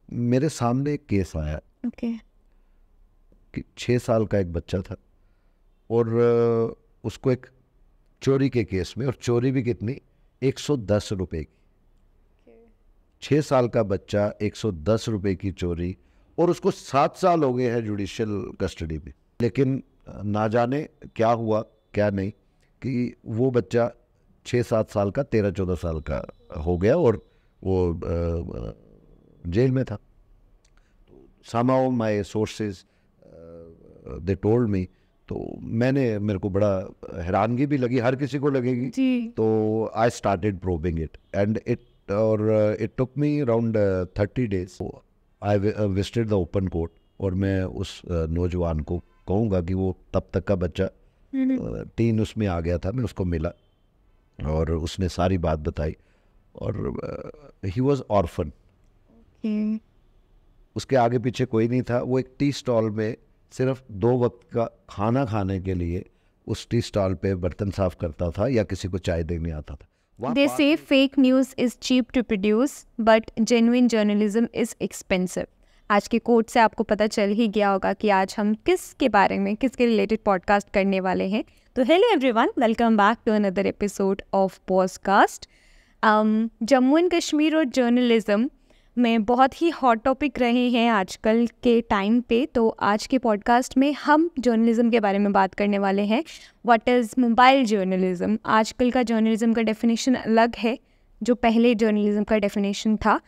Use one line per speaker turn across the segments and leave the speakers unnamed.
मेरे सामने एक केस आया कि 6 साल का एक बच्चा था और उसको एक चोरी के केस में, और चोरी भी कितनी, 110 रुपए की। 6 साल का बच्चा, 110 रुपए की चोरी, और उसको 7 साल हो गए हैं जुडिशियल कस्टडी में। लेकिन ना जाने क्या हुआ क्या नहीं कि वो बच्चा 6-7 साल का 13-14 साल का हो गया और वो जेल में था। somehow my sources they told me, तो मेरे को बड़ा हैरानगी भी लगी, हर किसी को लगेगी। तो I started probing it and it took me around 30 days। I visited the open court, और मैं उस नौजवान को कहूँगा कि वो तब तक का बच्चा, टीन उसमें आ गया था, मैं उसको मिला और उसने सारी बात बताई। और ही वॉज ऑर्फन, उसके आगे पीछे कोई नहीं था। वो एक टी स्टॉल में सिर्फ 2 वक्त का खाना खाने के लिए उस टी स्टॉल पे बर्तन साफ करता था या किसी को चाय देने आता था।
They say fake news is cheap to produce, but genuine journalism is expensive. आज के कोट से आपको पता चल ही गया होगा कि आज हम किसके बारे में, किसके रिलेटेड पॉडकास्ट करने वाले हैं। तो hello everyone, welcome back to another episode of podcast. Jammu and Kashmir और जर्नलिज्म में बहुत ही हॉट टॉपिक रहे हैं आजकल के टाइम पे। तो आज के पॉडकास्ट में हम जर्नलिज्म के बारे में बात करने वाले हैं। What is mobile journalism. आजकल का जर्नलिज्म का डेफिनेशन अलग है जो पहले जर्नलिज्म का डेफिनेशन था।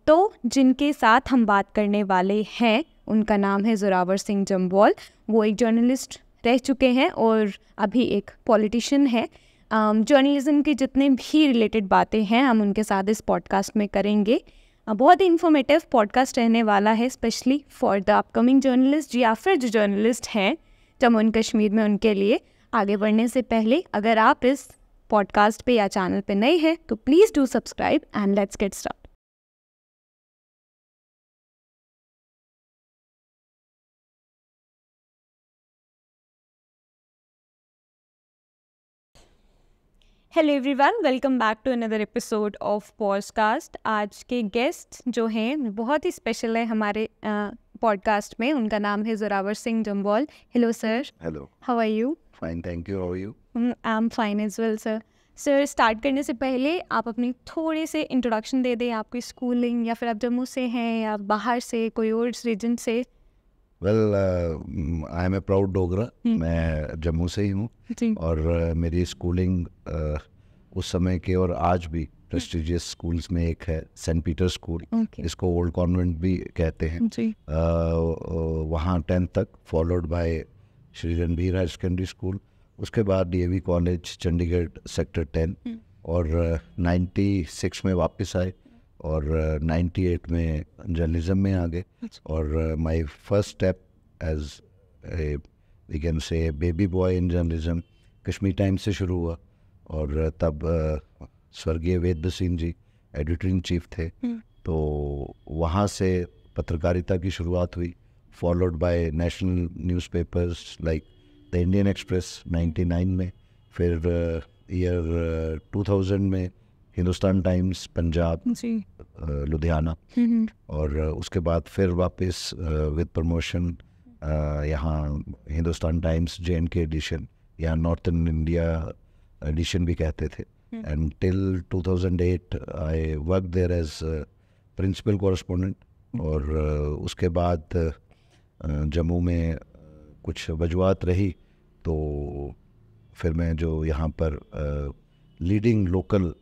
तो जिनके साथ हम बात करने वाले हैं उनका नाम है जोरावर सिंह जम्वाल। वो एक जर्नलिस्ट रह चुके हैं और अभी एक पॉलिटिशियन है। जर्नलिज्म की जितने भी रिलेटेड बातें हैं हम उनके साथ इस पॉडकास्ट में करेंगे। बहुत ही इन्फॉर्मेटिव पॉडकास्ट रहने वाला है, specially for the upcoming journalist या फिर जो जर्नलिस्ट हैं जम्मू एंड कश्मीर में, उनके लिए। आगे बढ़ने से पहले अगर आप इस पॉडकास्ट पे या चैनल पे नए हैं तो please do subscribe and let's get start. Hello everyone, welcome back to another episode of podcast. आज के गेस्ट जो हैं बहुत ही स्पेशल है हमारे पॉडकास्ट में। उनका नाम है Zorawar Singh Jamwal. Hello sir.
Hello,
how are you?
Fine, thank you. How are you?
I am fine as well sir. Sir, start करने से पहले आप अपनी थोड़े से इंट्रोडक्शन दे दें, आपकी स्कूलिंग, या फिर आप जम्मू से हैं या बाहर से, कोई और रीजन से।
Well, I am a proud Dogra. मैं जम्मू से ही हूँ और मेरी स्कूलिंग उस समय के और आज भी प्रेस्टिजियस स्कूल्स में एक है, सेंट पीटर स्कूल, इसको ओल्ड कॉन्वेंट भी कहते हैं। वहाँ 10th तक, followed by Shri Ranbir higher secondary school, उसके बाद डीएवी कॉलेज चंडीगढ़ सेक्टर 10, और 96 में वापस आए और 98 में जर्नलिज्म में आ गए। और my first step as we can say baby boy in journalism Kashmir Times से शुरू हुआ, और तब स्वर्गीय Ved Singh ji editor in chief थे। तो वहाँ से पत्रकारिता की शुरुआत हुई, फॉलोड बाय national newspapers like the Indian Express 99 में, फिर ईयर 2000 में हिंदुस्तान टाइम्स पंजाब लुधियाना, और उसके बाद फिर वापस विद प्रमोशन यहाँ हिंदुस्तान टाइम्स JNK एडिशन या नॉर्थन इंडिया एडिशन भी कहते थे। And till 2008 I work there as principal correspondent, और उसके बाद जम्मू में कुछ वजूहत रही तो फिर मैं जो यहाँ पर लीडिंग लोकल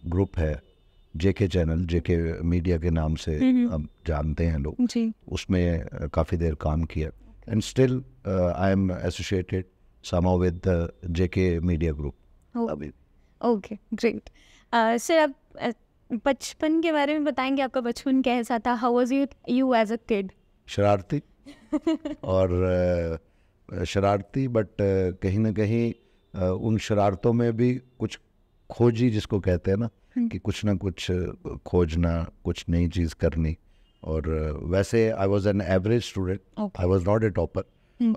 ग्रुप है JK चैनल, JK मीडिया के नाम से अब जानते हैं लोग, उसमें काफ़ी देर काम किया। And still I am associated somehow with the JK media group.
Okay, great. Sir, आप बचपन के बारे में बताएंगे, आपका बचपन कैसा था? How was you as a kid?
शरारती और शरारती, बट कहीं ना कहीं उन शरारतों में भी कुछ खोजी, जिसको कहते हैं ना, कि कुछ ना कुछ खोजना, कुछ नई चीज़ करनी। और वैसे I was an average student, I was not a topper,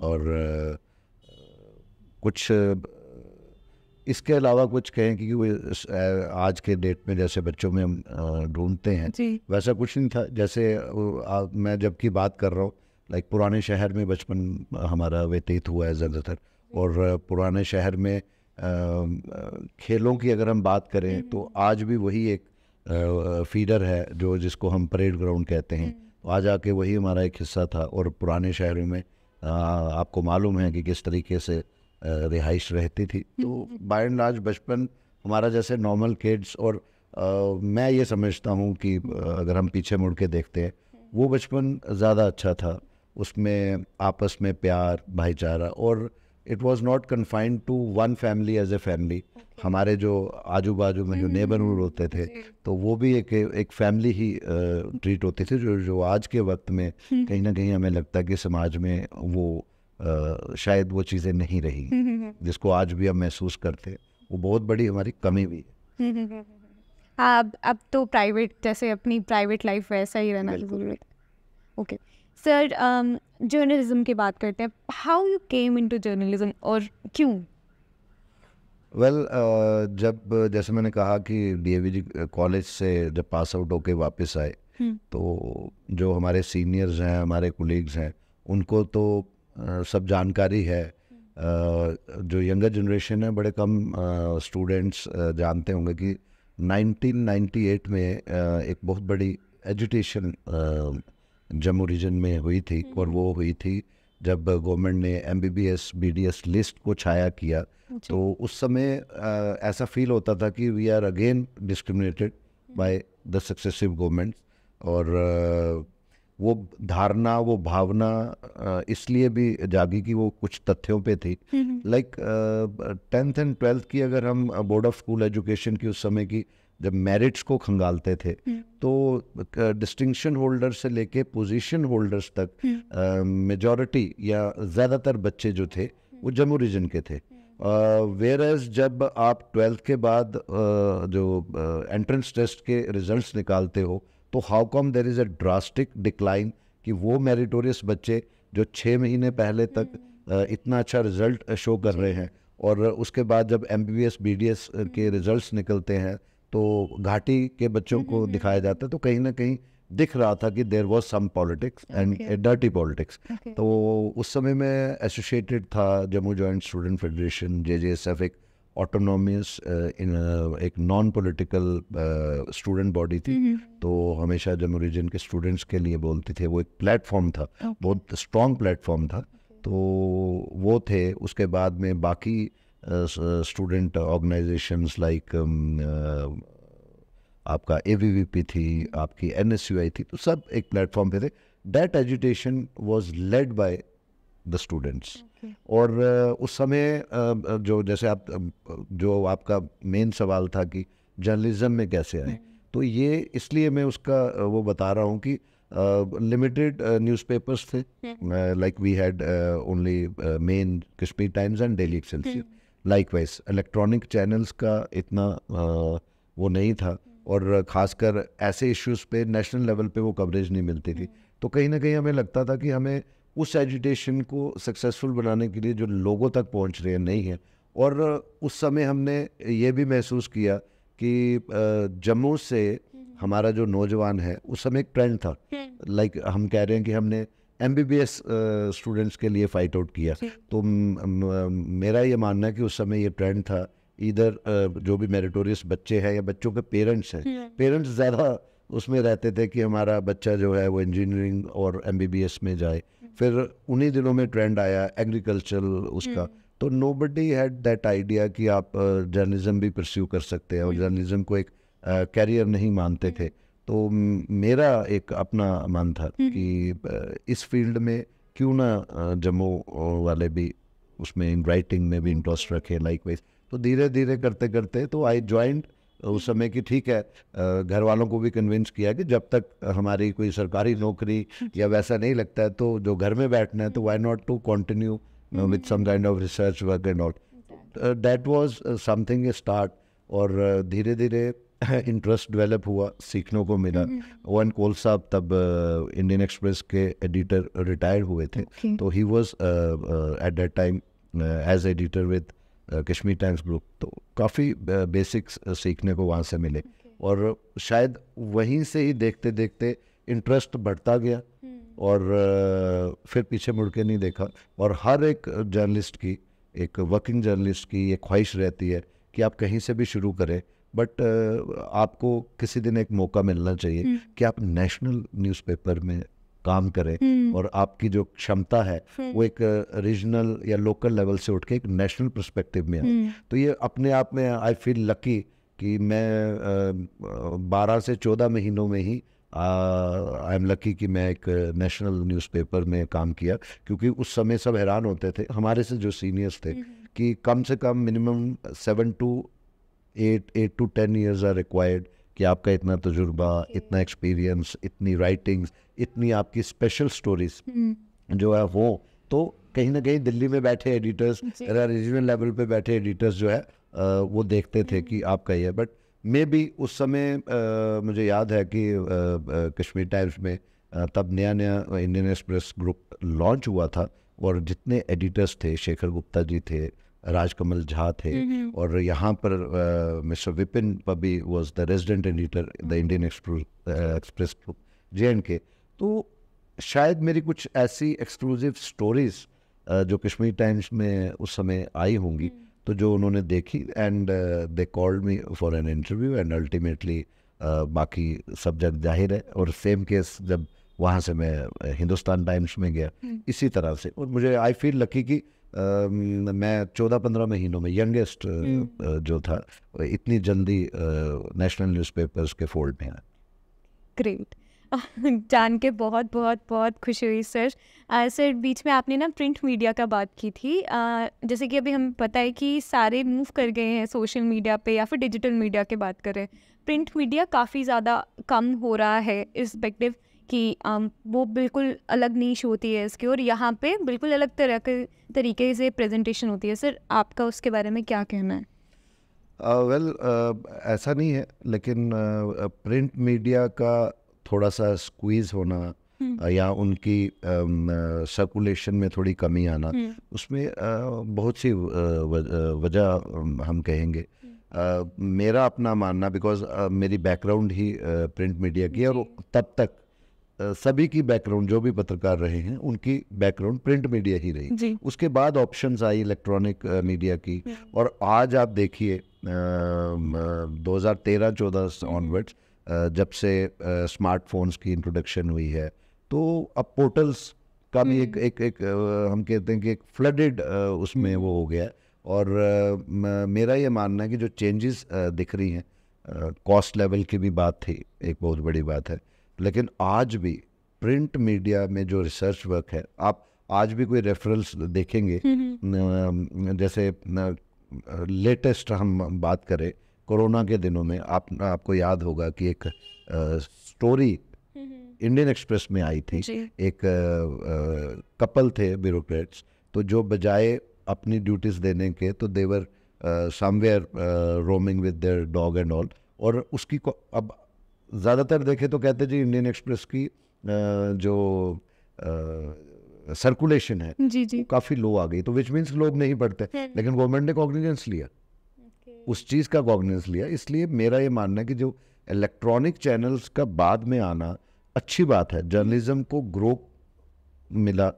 और कुछ इसके अलावा कुछ कहें कि वो आज के डेट में जैसे बच्चों में हम ढूंढते हैं वैसा कुछ नहीं था। जैसे मैं जब की बात कर रहा हूँ, लाइक पुराने शहर में बचपन हमारा व्यतीत हुआ है ज़्यादातर। और पुराने शहर में खेलों की अगर हम बात करें तो आज भी वही एक फीडर है जो जिसको हम परेड ग्राउंड कहते हैं। तो आज आके वही हमारा एक हिस्सा था। और पुराने शहरों में आपको मालूम है कि किस तरीके से रिहाइश रहती थी। तो बाय एंड लार्ज बचपन हमारा जैसे नॉर्मल किड्स, और मैं ये समझता हूँ कि अगर हम पीछे मुड़ के देखते हैं वो बचपन ज़्यादा अच्छा था। उसमें आपस में प्यार, भाईचारा, और it was not confined to one family as a family. हमारे जो आजू बाजू में जो नेबरहुड होते थे तो वो भी एक फैमिली ही ट्रीट होती थी, जो आज के वक्त में कहीं ना कहीं हमें लगता है कि समाज में वो शायद वो चीज़ें नहीं रही जिसको आज भी हम महसूस करते हैं। वो बहुत बड़ी हमारी कमी भी है।
अब तो प्राइवेट, जैसे अपनी प्राइवेट लाइफ वैसा ही रहना जरूरी है। ओके सर, जर्नलिज्म की बात करते हैं। How you came into journalism और क्यों?
वेल, जब जैसे मैंने कहा कि डीएवीजी कॉलेज से जब पास आउट होके वापस आए तो जो हमारे सीनियर्स हैं, हमारे कोलीग्स हैं, उनको तो सब जानकारी है। जो यंगर जनरेशन है, बड़े कम स्टूडेंट्स जानते होंगे कि 1998 में एक बहुत बड़ी एजुटेशन जम्मू रीजन में हुई थी। और वो हुई थी जब गवर्नमेंट ने MBBS BDS लिस्ट को छाया किया। तो उस समय ऐसा फील होता था कि we are again discriminated by the successive governments. और वो धारणा, वो भावना इसलिए भी जागी कि वो कुछ तथ्यों पे थी। लाइक 10th एंड 12th की अगर हम बोर्ड ऑफ स्कूल एजुकेशन की उस समय की जब मेरिट्स को खंगालते थे तो डिस्टिंक्शन होल्डर से लेके पोजीशन होल्डर्स तक मेजॉरिटी या ज़्यादातर बच्चे जो थे वो जम्मू रीजन के थे। वेयरएज जब आप 12th के बाद जो एंट्रेंस टेस्ट के रिजल्ट्स निकालते हो तो how come there is a drastic decline कि वो मेरिटोरियस बच्चे जो 6 महीने पहले तक इतना अच्छा रिजल्ट शो कर रहे हैं, और उसके बाद जब MBBS BDS के रिजल्ट्स निकलते हैं तो घाटी के बच्चों को दिखाया जाता है। तो कहीं ना कहीं दिख रहा था कि there was some politics and dirty politics. तो उस समय में एसोसिएटेड था Jammu joint student federation, JJSF, एक ऑटोनॉमियस एक नॉन पॉलिटिकल स्टूडेंट बॉडी थी। तो हमेशा जम्मू रीजन के स्टूडेंट्स के लिए बोलते थे। वो एक प्लेटफॉर्म था, बहुत स्ट्रॉन्ग प्लेटफॉर्म था। तो वो थे। उसके बाद में बाकी स्टूडेंट ऑर्गेनाइजेशंस लाइक आपका AVVP थी, आपकी NSUI थी, तो सब एक प्लेटफॉर्म पे थे। That agitation was led by the students. और उस समय जो जैसे आप जो आपका मेन सवाल था कि जर्नलिज्म में कैसे आए, तो ये इसलिए मैं उसका वो बता रहा हूँ कि लिमिटेड न्यूज़पेपर्स थे। Like we had only main Kashmir Times and Daily Excelsior. Likewise electronic channels का इतना वो नहीं था, और ख़ासकर ऐसे इश्यूज़ पे नेशनल लेवल पे वो कवरेज नहीं मिलती थी। तो कहीं ना कहीं हमें लगता था कि हमें उस एजुटेशन को सक्सेसफुल बनाने के लिए जो लोगों तक पहुंच रहे हैं नहीं है। और उस समय हमने ये भी महसूस किया कि जम्मू से हमारा जो नौजवान है, उस समय एक ट्रेंड था। लाइक हम कह रहे हैं कि हमने MBBS स्टूडेंट्स के लिए फाइट आउट किया। तो मेरा ये मानना है कि उस समय ये ट्रेंड था, इधर जो भी मेरिटोरियस बच्चे हैं या बच्चों के पेरेंट्स हैं, पेरेंट्स ज़्यादा उसमें रहते थे कि हमारा बच्चा जो है वो इंजीनियरिंग और MBBS में जाए। फिर उन्हीं दिनों में ट्रेंड आया एग्रीकल्चरल उसका। तो नोबडी हैड दैट आइडिया कि आप जर्नलिज्म भी परस्यू कर सकते हैं, और जर्नलिज्म को एक कैरियर नहीं मानते थे। तो मेरा एक अपना मन था कि इस फील्ड में क्यों ना जम्मू वाले भी उसमें इन राइटिंग में भी इंटरेस्ट रखें लाइकवाइज। तो धीरे धीरे करते करते तो आई ज्वाइंट उस समय की। ठीक है, घर वालों को भी कन्विंस किया कि जब तक हमारी कोई सरकारी नौकरी या वैसा नहीं लगता है तो जो घर में बैठना है, तो why not to continue with some kind of research work and all. That was something a start. और धीरे धीरे इंटरेस्ट डेवलप हुआ, सीखने को मिला। ओवन कोल साहब तब इंडियन एक्सप्रेस के एडिटर रिटायर हुए थे। तो he was at that time as editor with Kashmir Times group, तो काफ़ी बेसिक्स सीखने को वहाँ से मिले। और शायद वहीं से ही देखते देखते इंटरेस्ट बढ़ता गया और फिर पीछे मुड़ के नहीं देखा। और हर एक जर्नलिस्ट की, एक वर्किंग जर्नलिस्ट की ये ख्वाहिश रहती है कि आप कहीं से भी शुरू करें, बट आपको किसी दिन एक मौका मिलना चाहिए कि आप नेशनल न्यूज़पेपर में काम करें और आपकी जो क्षमता है वो एक रीजनल या लोकल लेवल से उठ के एक नेशनल पर्सपेक्टिव में आए। तो ये अपने आप में आई फील लकी कि मैं 12 से 14 महीनों में ही आई एम लकी कि मैं एक नेशनल न्यूज़पेपर में काम किया। क्योंकि उस समय सब हैरान होते थे हमारे से जो सीनियर्स थे कि कम से कम minimum 7 to 8 to 10 years are required कि आपका इतना तजुर्बा, इतना एक्सपीरियंस, इतनी राइटिंग्स, इतनी आपकी स्पेशल स्टोरीज जो है वो। तो कहीं ना कहीं दिल्ली में बैठे एडिटर्स, रीजनल लेवल पे बैठे एडिटर्स जो है वो देखते थे कि आपका ये। बट मे बी उस समय मुझे याद है कि कश्मीर टाइम्स में तब नया नया इंडियन एक्सप्रेस ग्रुप लॉन्च हुआ था और जितने एडिटर्स थे, शेखर गुप्ता जी थे, राजकमल झा थे, और यहाँ पर mister Vipin Pabi was the resident editor the Indian Express group JNK। तो शायद मेरी कुछ ऐसी एक्सक्लूसिव स्टोरीज जो कश्मीर टाइम्स में उस समय आई होंगी, तो जो उन्होंने देखी and they called me for an interview and ultimately बाकी सब जग जाहिर है। और सेम केस जब वहाँ से मैं हिंदुस्तान टाइम्स में गया इसी तरह से। और मुझे आई फील लकी कि मैं 14-15 महीनों में यंगेस्ट जो था इतनी जल्दी नेशनल न्यूज़पेपर्स के फोल्ड में आया।
ग्रेट, जान के बहुत बहुत बहुत खुशी हुई सर। सर बीच में आपने ना प्रिंट मीडिया का बात की थी, जैसे कि अभी हमें पता है कि सारे मूव कर गए हैं सोशल मीडिया पे या फिर डिजिटल मीडिया की बात करें, प्रिंट मीडिया काफ़ी ज़्यादा कम हो रहा है इर्स्पेक्टिव कि वो बिल्कुल अलग नीश होती है इसकी, और यहाँ पे बिल्कुल अलग तरह के तरीके से प्रेजेंटेशन होती है। सर आपका उसके बारे में क्या कहना है?
ऐसा नहीं है, लेकिन प्रिंट मीडिया का थोड़ा सा स्क्वीज होना या उनकी सर्कुलेशन में थोड़ी कमी आना, उसमें बहुत सी वजह हम कहेंगे। मेरा अपना मानना, बिकॉज मेरी बैकग्राउंड ही प्रिंट मीडिया की है, और तब तक सभी की बैकग्राउंड जो भी पत्रकार रहे हैं उनकी बैकग्राउंड प्रिंट मीडिया ही रही। उसके बाद ऑप्शंस आई इलेक्ट्रॉनिक मीडिया की, और आज आप देखिए 2013-14 ऑनवर्ड्स जब से स्मार्टफोन्स की इंट्रोडक्शन हुई है, तो अब पोर्टल्स का भी एक हम कहते हैं कि एक फ्लडेड उसमें वो हो गया। और मेरा ये मानना है कि जो चेंजेस दिख रही हैं, कॉस्ट लेवल की भी बात थी, एक बहुत बड़ी बात है, लेकिन आज भी प्रिंट मीडिया में जो रिसर्च वर्क है, आप आज भी कोई रेफरेंस देखेंगे, जैसे लेटेस्ट हम बात करें कोरोना के दिनों में, आपको याद होगा कि एक स्टोरी इंडियन एक्सप्रेस में आई थी। एक कपल थे ब्यूरोक्रेट्स, तो जो बजाय अपनी ड्यूटीज देने के, तो they were somewhere roaming with their dog and all, और उसकी अब ज़्यादातर देखे तो कहते जी इंडियन एक्सप्रेस की जो सर्कुलेशन है वो काफ़ी लो आ गई, तो विच मीन्स लोग नहीं पढ़ते। लेकिन गवर्नमेंट ने कॉग्निजेंस लिया, उस चीज़ का कॉग्निजेंस लिया। इसलिए मेरा ये मानना है कि जो इलेक्ट्रॉनिक चैनल्स का बाद में आना अच्छी बात है, जर्नलिज्म को ग्रो मिला,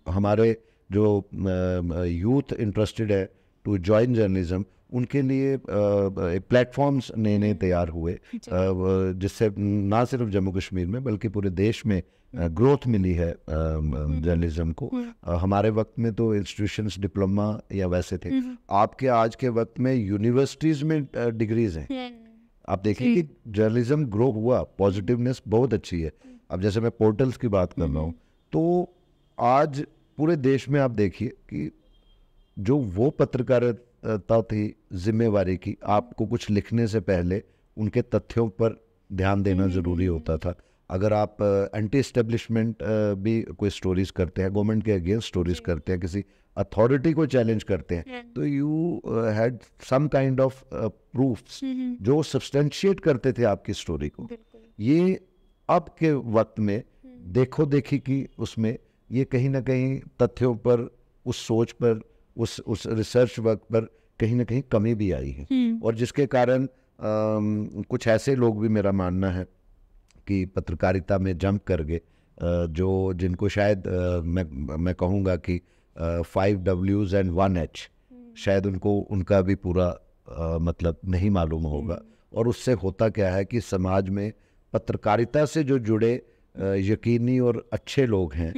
हमारे जो यूथ इंटरेस्टेड है टू जॉइन जर्नलिज्म, उनके लिए प्लेटफॉर्म्स नए नए तैयार हुए, जिससे ना सिर्फ जम्मू कश्मीर में बल्कि पूरे देश में ग्रोथ मिली है जर्नलिज्म को। हमारे वक्त में तो इंस्टीट्यूशंस डिप्लोमा या वैसे थे, आपके आज के वक्त में यूनिवर्सिटीज़ में डिग्रीज हैं। आप देखिए कि जर्नलिज्म ग्रो हुआ, पॉजिटिवनेस बहुत अच्छी है। अब जैसे मैं पोर्टल्स की बात कर रहा हूँ, तो आज पूरे देश में आप देखिए कि जो वो पत्रकारिता थी जिम्मेवारी की, आपको कुछ लिखने से पहले उनके तथ्यों पर ध्यान देना ज़रूरी होता था। अगर आप एंटी एस्टेब्लिशमेंट भी कोई स्टोरीज करते हैं, गवर्नमेंट के अगेंस्ट स्टोरीज करते हैं, किसी अथॉरिटी को चैलेंज करते हैं, तो you had some kind of proofs जो सब्सटेंशिएट करते थे आपकी स्टोरी को। ये अब के वक्त में देखो देखी की उसमें ये कहीं ना कहीं तथ्यों पर, उस सोच पर, उस रिसर्च वर्क पर कहीं ना कहीं कमी भी आई है, और जिसके कारण कुछ ऐसे लोग भी, मेरा मानना है कि पत्रकारिता में जंप कर गए, जो जिनको शायद मैं कहूँगा कि 5 Ws and 1 H, शायद उनका भी पूरा मतलब नहीं मालूम होगा। और उससे होता क्या है कि समाज में पत्रकारिता से जो जुड़े यकीनी और अच्छे लोग हैं,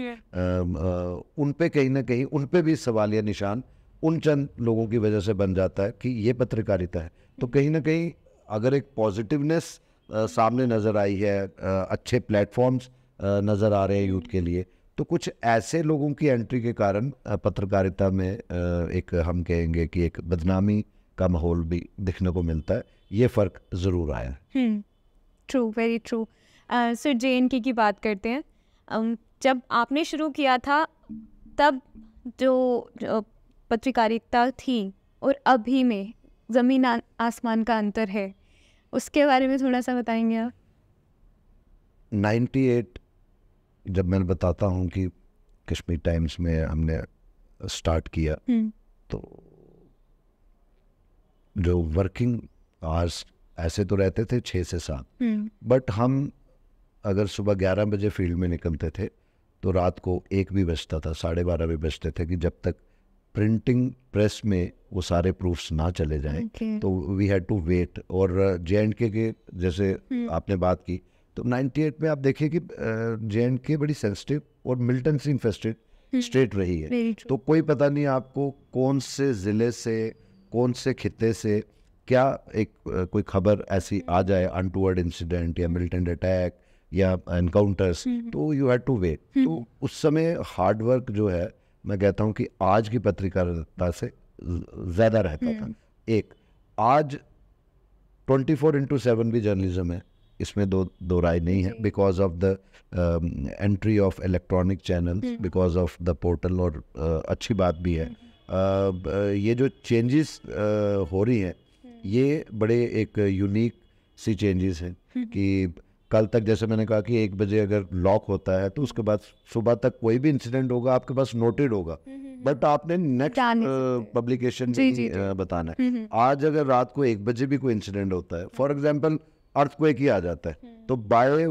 उन पे कहीं ना कहीं उन पे भी सवालिया निशान उन चंद लोगों की वजह से बन जाता है कि ये पत्रकारिता है। तो कहीं ना कहीं अगर एक पॉजिटिवनेस सामने नज़र आई है, अच्छे प्लेटफॉर्म्स नज़र आ रहे हैं यूथ के लिए, तो कुछ ऐसे लोगों की एंट्री के कारण पत्रकारिता में एक हम कहेंगे कि एक बदनामी का माहौल भी दिखने को मिलता है। ये फ़र्क ज़रूर आया है।
True, very true. Sir JNK की बात करते हैं। जब आपने शुरू किया था तब जो पत्रकारिता थी और अभी में ज़मीन आसमान का अंतर है, उसके बारे में थोड़ा सा बताएंगे आप?
98 जब मैं बताता हूँ कि कश्मीर टाइम्स में हमने स्टार्ट किया, तो जो वर्किंग आवर्स ऐसे तो रहते थे 6 से 7, बट हम अगर सुबह 11 बजे फील्ड में निकलते थे तो रात को 1 भी बजता था, 12:30 भी बजते थे, कि जब तक प्रिंटिंग प्रेस में वो सारे प्रूफ्स ना चले जाएं, तो वी हैड टू वेट। और JNK के जैसे आपने बात की, तो 98 में आप देखिए कि JNK बड़ी सेंसिटिव और मिलिटेंट इन्फेस्टेड स्टेट रही है। तो कोई पता नहीं आपको कौन से ज़िले से, कौन से खित्ते से क्या एक कोई खबर ऐसी आ जाए, अनटूवर्ड इंसिडेंट या मिलिटेंट अटैक या एनकाउंटर्स, तो यू हैड टू वेट। तो उस समय हार्ड वर्क जो है, मैं कहता हूँ कि आज की पत्रकारिता से ज़्यादा रहता था। एक आज 24/7 भी जर्नलिज्म है, इसमें दो राय नहीं है, because of the entry of electronic channels, because of the portal. और अच्छी बात भी है, ये जो चेंजेस हो रही हैं, ये बड़े एक यूनिक सी चेंजेस हैं कि कल तक जैसे मैंने कहा कि 1 बजे अगर लॉक होता है तो उसके बाद सुबह तक कोई भी इंसिडेंट होगा आपके पास नोटेड होगा, बट आपने नेक्स्ट पब्लिकेशन में बताना है। आज अगर रात को 1 बजे भी कोई इंसिडेंट होता है, फॉर एग्जांपल अर्थक्वेक ही आ जाता है, तो बाय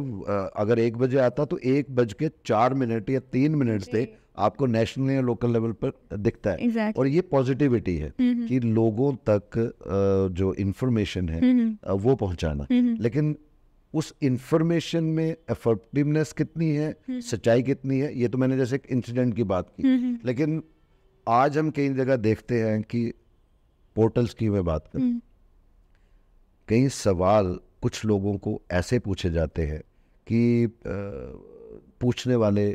अगर 1 बजे आता तो 1:04 या 3 मिनट से आपको नेशनल या लोकल लेवल पर दिखता है। और ये पॉजिटिविटी है कि लोगों तक जो इंफॉर्मेशन है वो पहुंचाना। लेकिन उस इंफॉर्मेशन में एफर्टिवनेस कितनी है, सच्चाई कितनी है, ये तो मैंने जैसे एक इंसिडेंट की बात की। लेकिन आज हम कई जगह देखते हैं कि पोर्टल्स की मैं बात करूं, कई सवाल कुछ लोगों को ऐसे पूछे जाते हैं कि पूछने वाले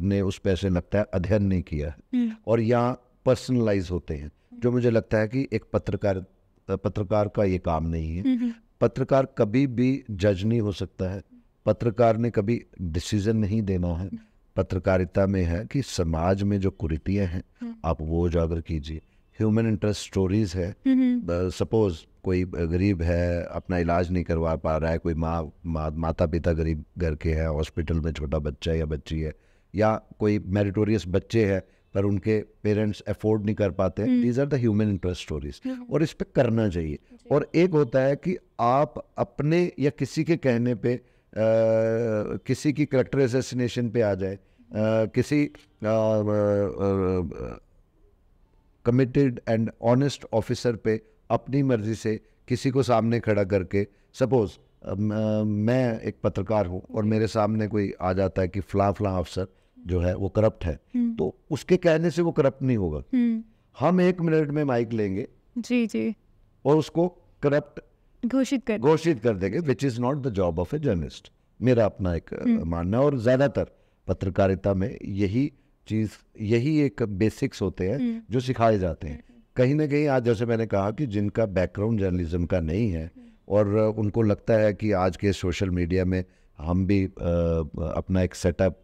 ने उस पे ऐसे लगता है अध्ययन नहीं किया है, और यहाँ पर्सनलाइज होते हैं, जो मुझे लगता है कि एक पत्रकार का ये काम नहीं है। पत्रकार कभी भी जज नहीं हो सकता है, पत्रकार ने कभी डिसीजन नहीं देना है। पत्रकारिता में है कि समाज में जो कुरीतियाँ हैं आप वो उजागर कीजिए। ह्यूमन इंटरेस्ट स्टोरीज है, सपोज कोई गरीब है, अपना इलाज नहीं करवा पा रहा है, कोई माता पिता गरीब घर के हैं, हॉस्पिटल में छोटा बच्चा या बच्ची है, या कोई मेरिटोरियस बच्चे हैं पर उनके पेरेंट्स अफोर्ड नहीं कर पाते। These are the human interest stories, और इस पे करना चाहिए। और एक होता है कि आप अपने या किसी के कहने पे किसी की कैरेक्टर असैसिनेशन पे आ जाए, किसी कमिटेड एंड ऑनेस्ट ऑफिसर पे अपनी मर्जी से किसी को सामने खड़ा करके, सपोज मैं एक पत्रकार हूँ और मेरे सामने कोई आ जाता है कि फलां अफसर जो है वो करप्ट है, तो उसके कहने से वो करप्ट नहीं होगा। हम 1 मिनट में माइक लेंगे जी और उसको करप्ट घोषित कर देंगे, which is not the job of a journalist. मेरा अपना एक मानना है, और ज़्यादातर पत्रकारिता में यही एक बेसिक्स होते हैं जो सिखाए जाते हैं। कहीं ना कहीं आज जैसे मैंने कहा कि जिनका बैकग्राउंड जर्नलिज्म का नहीं है और उनको लगता है कि आज के सोशल मीडिया में हम भी अपना एक सेटअप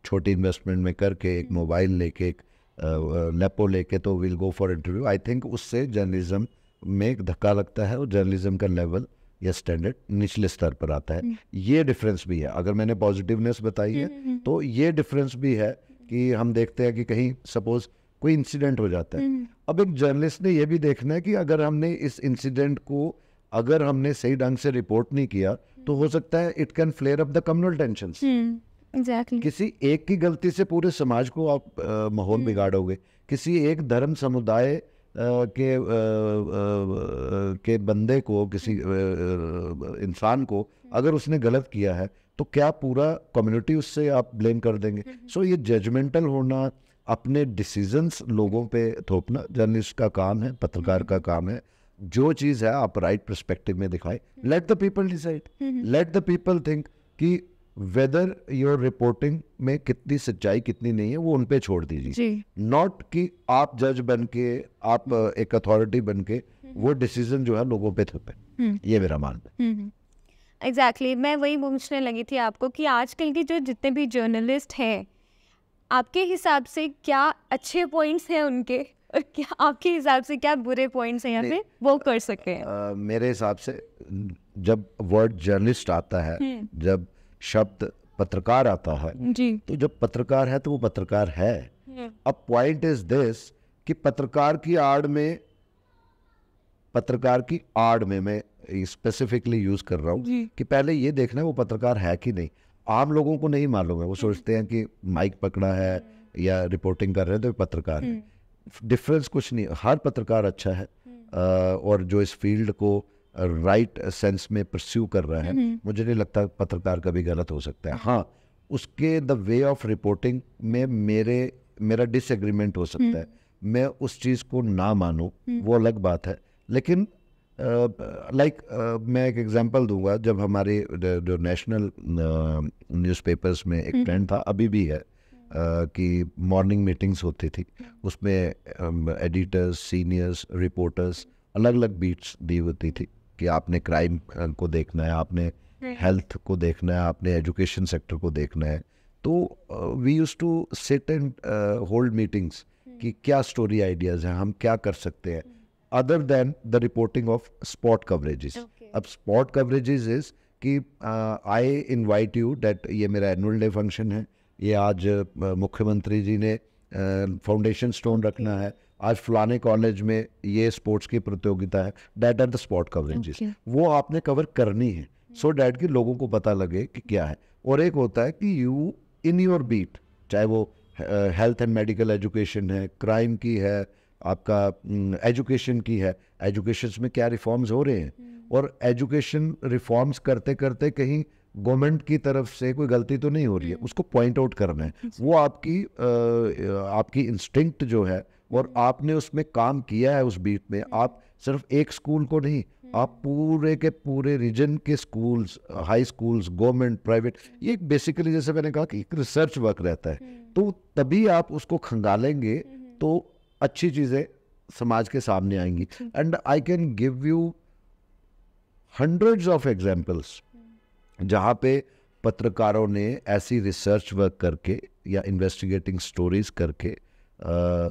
छोटी इन्वेस्टमेंट में करके, एक मोबाइल लेके, एक लैपटॉप लेके तो will go for interview, I think उससे जर्नलिज्म में एक धक्का लगता है और जर्नलिज्म का लेवल या स्टैंडर्ड निचले स्तर पर आता है। ये डिफरेंस भी है। अगर मैंने पॉजिटिवनेस बताई है तो ये डिफरेंस भी है कि हम देखते हैं कि कहीं सपोज कोई इंसिडेंट हो जाता है। अब एक जर्नलिस्ट ने ये भी देखना है कि अगर हमने इस इंसिडेंट को अगर हमने सही ढंग से रिपोर्ट नहीं किया तो हो सकता है it can flare up the communal tensions.
Exactly.
किसी एक की गलती से पूरे समाज को आप माहौल बिगाड़ोगे। किसी एक धर्म समुदाय के बंदे को, किसी इंसान को अगर उसने गलत किया है तो क्या पूरा कम्युनिटी उससे आप ब्लेम कर देंगे? सो ये जजमेंटल होना, अपने डिसीजंस लोगों पे थोपना जर्नलिस्ट का काम है, पत्रकार का काम है। जो चीज़ है आप राइट पर्सपेक्टिव में दिखाएं। Let the people decide, let the people think कि वेदर योर रिपोर्टिंग में कितनी सच्चाई कितनी नहीं है वो उन पे छोड़ दीजिए। नॉट कि आप जज बन के, आप एक अथॉरिटी बन के वो डिसीजन जो है लोगों पे थोपे। ये मेरा मानना है।
एग्जैक्टली मैं वही पूछने लगी थी आपको कि आजकल के जो जितने भी जर्नलिस्ट हैं, आपके हिसाब से क्या अच्छे पॉइंट्स हैं उनके, और क्या आपके हिसाब से क्या बुरे पॉइंट्स हैं यहाँ पे वो कर सके हैं?
मेरे हिसाब से जब वर्ड जर्नलिस्ट आता है, जब शब्द पत्रकार आता है
जी,
तो जब पत्रकार है तो वो पत्रकार है। अब पॉइंट इज दिस कि पत्रकार की आड़ में मैं स्पेसिफिकली यूज कर रहा हूँ कि पहले ये देखना है वो पत्रकार है कि नहीं। आम लोगों को नहीं मालूम है, वो सोचते हैं कि माइक पकड़ा है या रिपोर्टिंग कर रहे हैं तो पत्रकार है। डिफरेंस कुछ नहीं, हर पत्रकार अच्छा है और जो इस फील्ड को राइट सेंस में परस्यू कर रहा है, मुझे नहीं लगता पत्रकार कभी गलत हो सकता है। हाँ, उसके द वे ऑफ रिपोर्टिंग में मेरा डिसएग्रीमेंट हो सकता है, मैं उस चीज़ को ना मानूं, वो अलग बात है। लेकिन मैं एक एग्जांपल दूंगा। जब हमारे जो नेशनल न्यूज़पेपर्स में एक ट्रेंड था, अभी भी है, कि मॉर्निंग मीटिंग्स होती थी, उसमें एडिटर्स, सीनियर्स, रिपोर्टर्स अलग अलग बीट्स दी होती थी कि आपने क्राइम को देखना है, आपने हेल्थ को देखना है, आपने एजुकेशन सेक्टर को देखना है। तो we used to sit and hold meetings कि क्या स्टोरी आइडियाज़ हैं, हम क्या कर सकते हैं other than the reporting of spot coverages. अब स्पॉट कवरेजेस इज कि आई इनवाइट यू दैट ये मेरा एनुअल डे फंक्शन है, ये आज मुख्यमंत्री जी ने फाउंडेशन स्टोन रखना है, आज फलाने कॉलेज में ये स्पोर्ट्स की प्रतियोगिता है। That are the spot coverages. वो आपने कवर करनी है सो डैट कि लोगों को पता लगे कि क्या है। और एक होता है कि यू इन योर बीट, चाहे वो हेल्थ एंड मेडिकल एजुकेशन है, क्राइम की है, आपका एजुकेशन की है, एजुकेशन में क्या रिफॉर्म्स हो रहे हैं, और एजुकेशन रिफॉर्म्स करते करते कहीं गवर्नमेंट की तरफ से कोई गलती तो नहीं हो रही है, उसको पॉइंट आउट करना है। वो आपकी इंस्टिंक्ट जो है, और आपने उसमें काम किया है उस बीट में। आप सिर्फ एक स्कूल को नहीं, आप पूरे के पूरे रीजन के schools, high schools, government, private, ये बेसिकली जैसे मैंने कहा कि एक रिसर्च वर्क रहता है। तो तभी आप उसको खंगालेंगे तो अच्छी चीज़ें समाज के सामने आएंगी। And I can give you hundreds of examples जहाँ पे पत्रकारों ने ऐसी रिसर्च वर्क करके या इन्वेस्टिगेटिंग स्टोरीज करके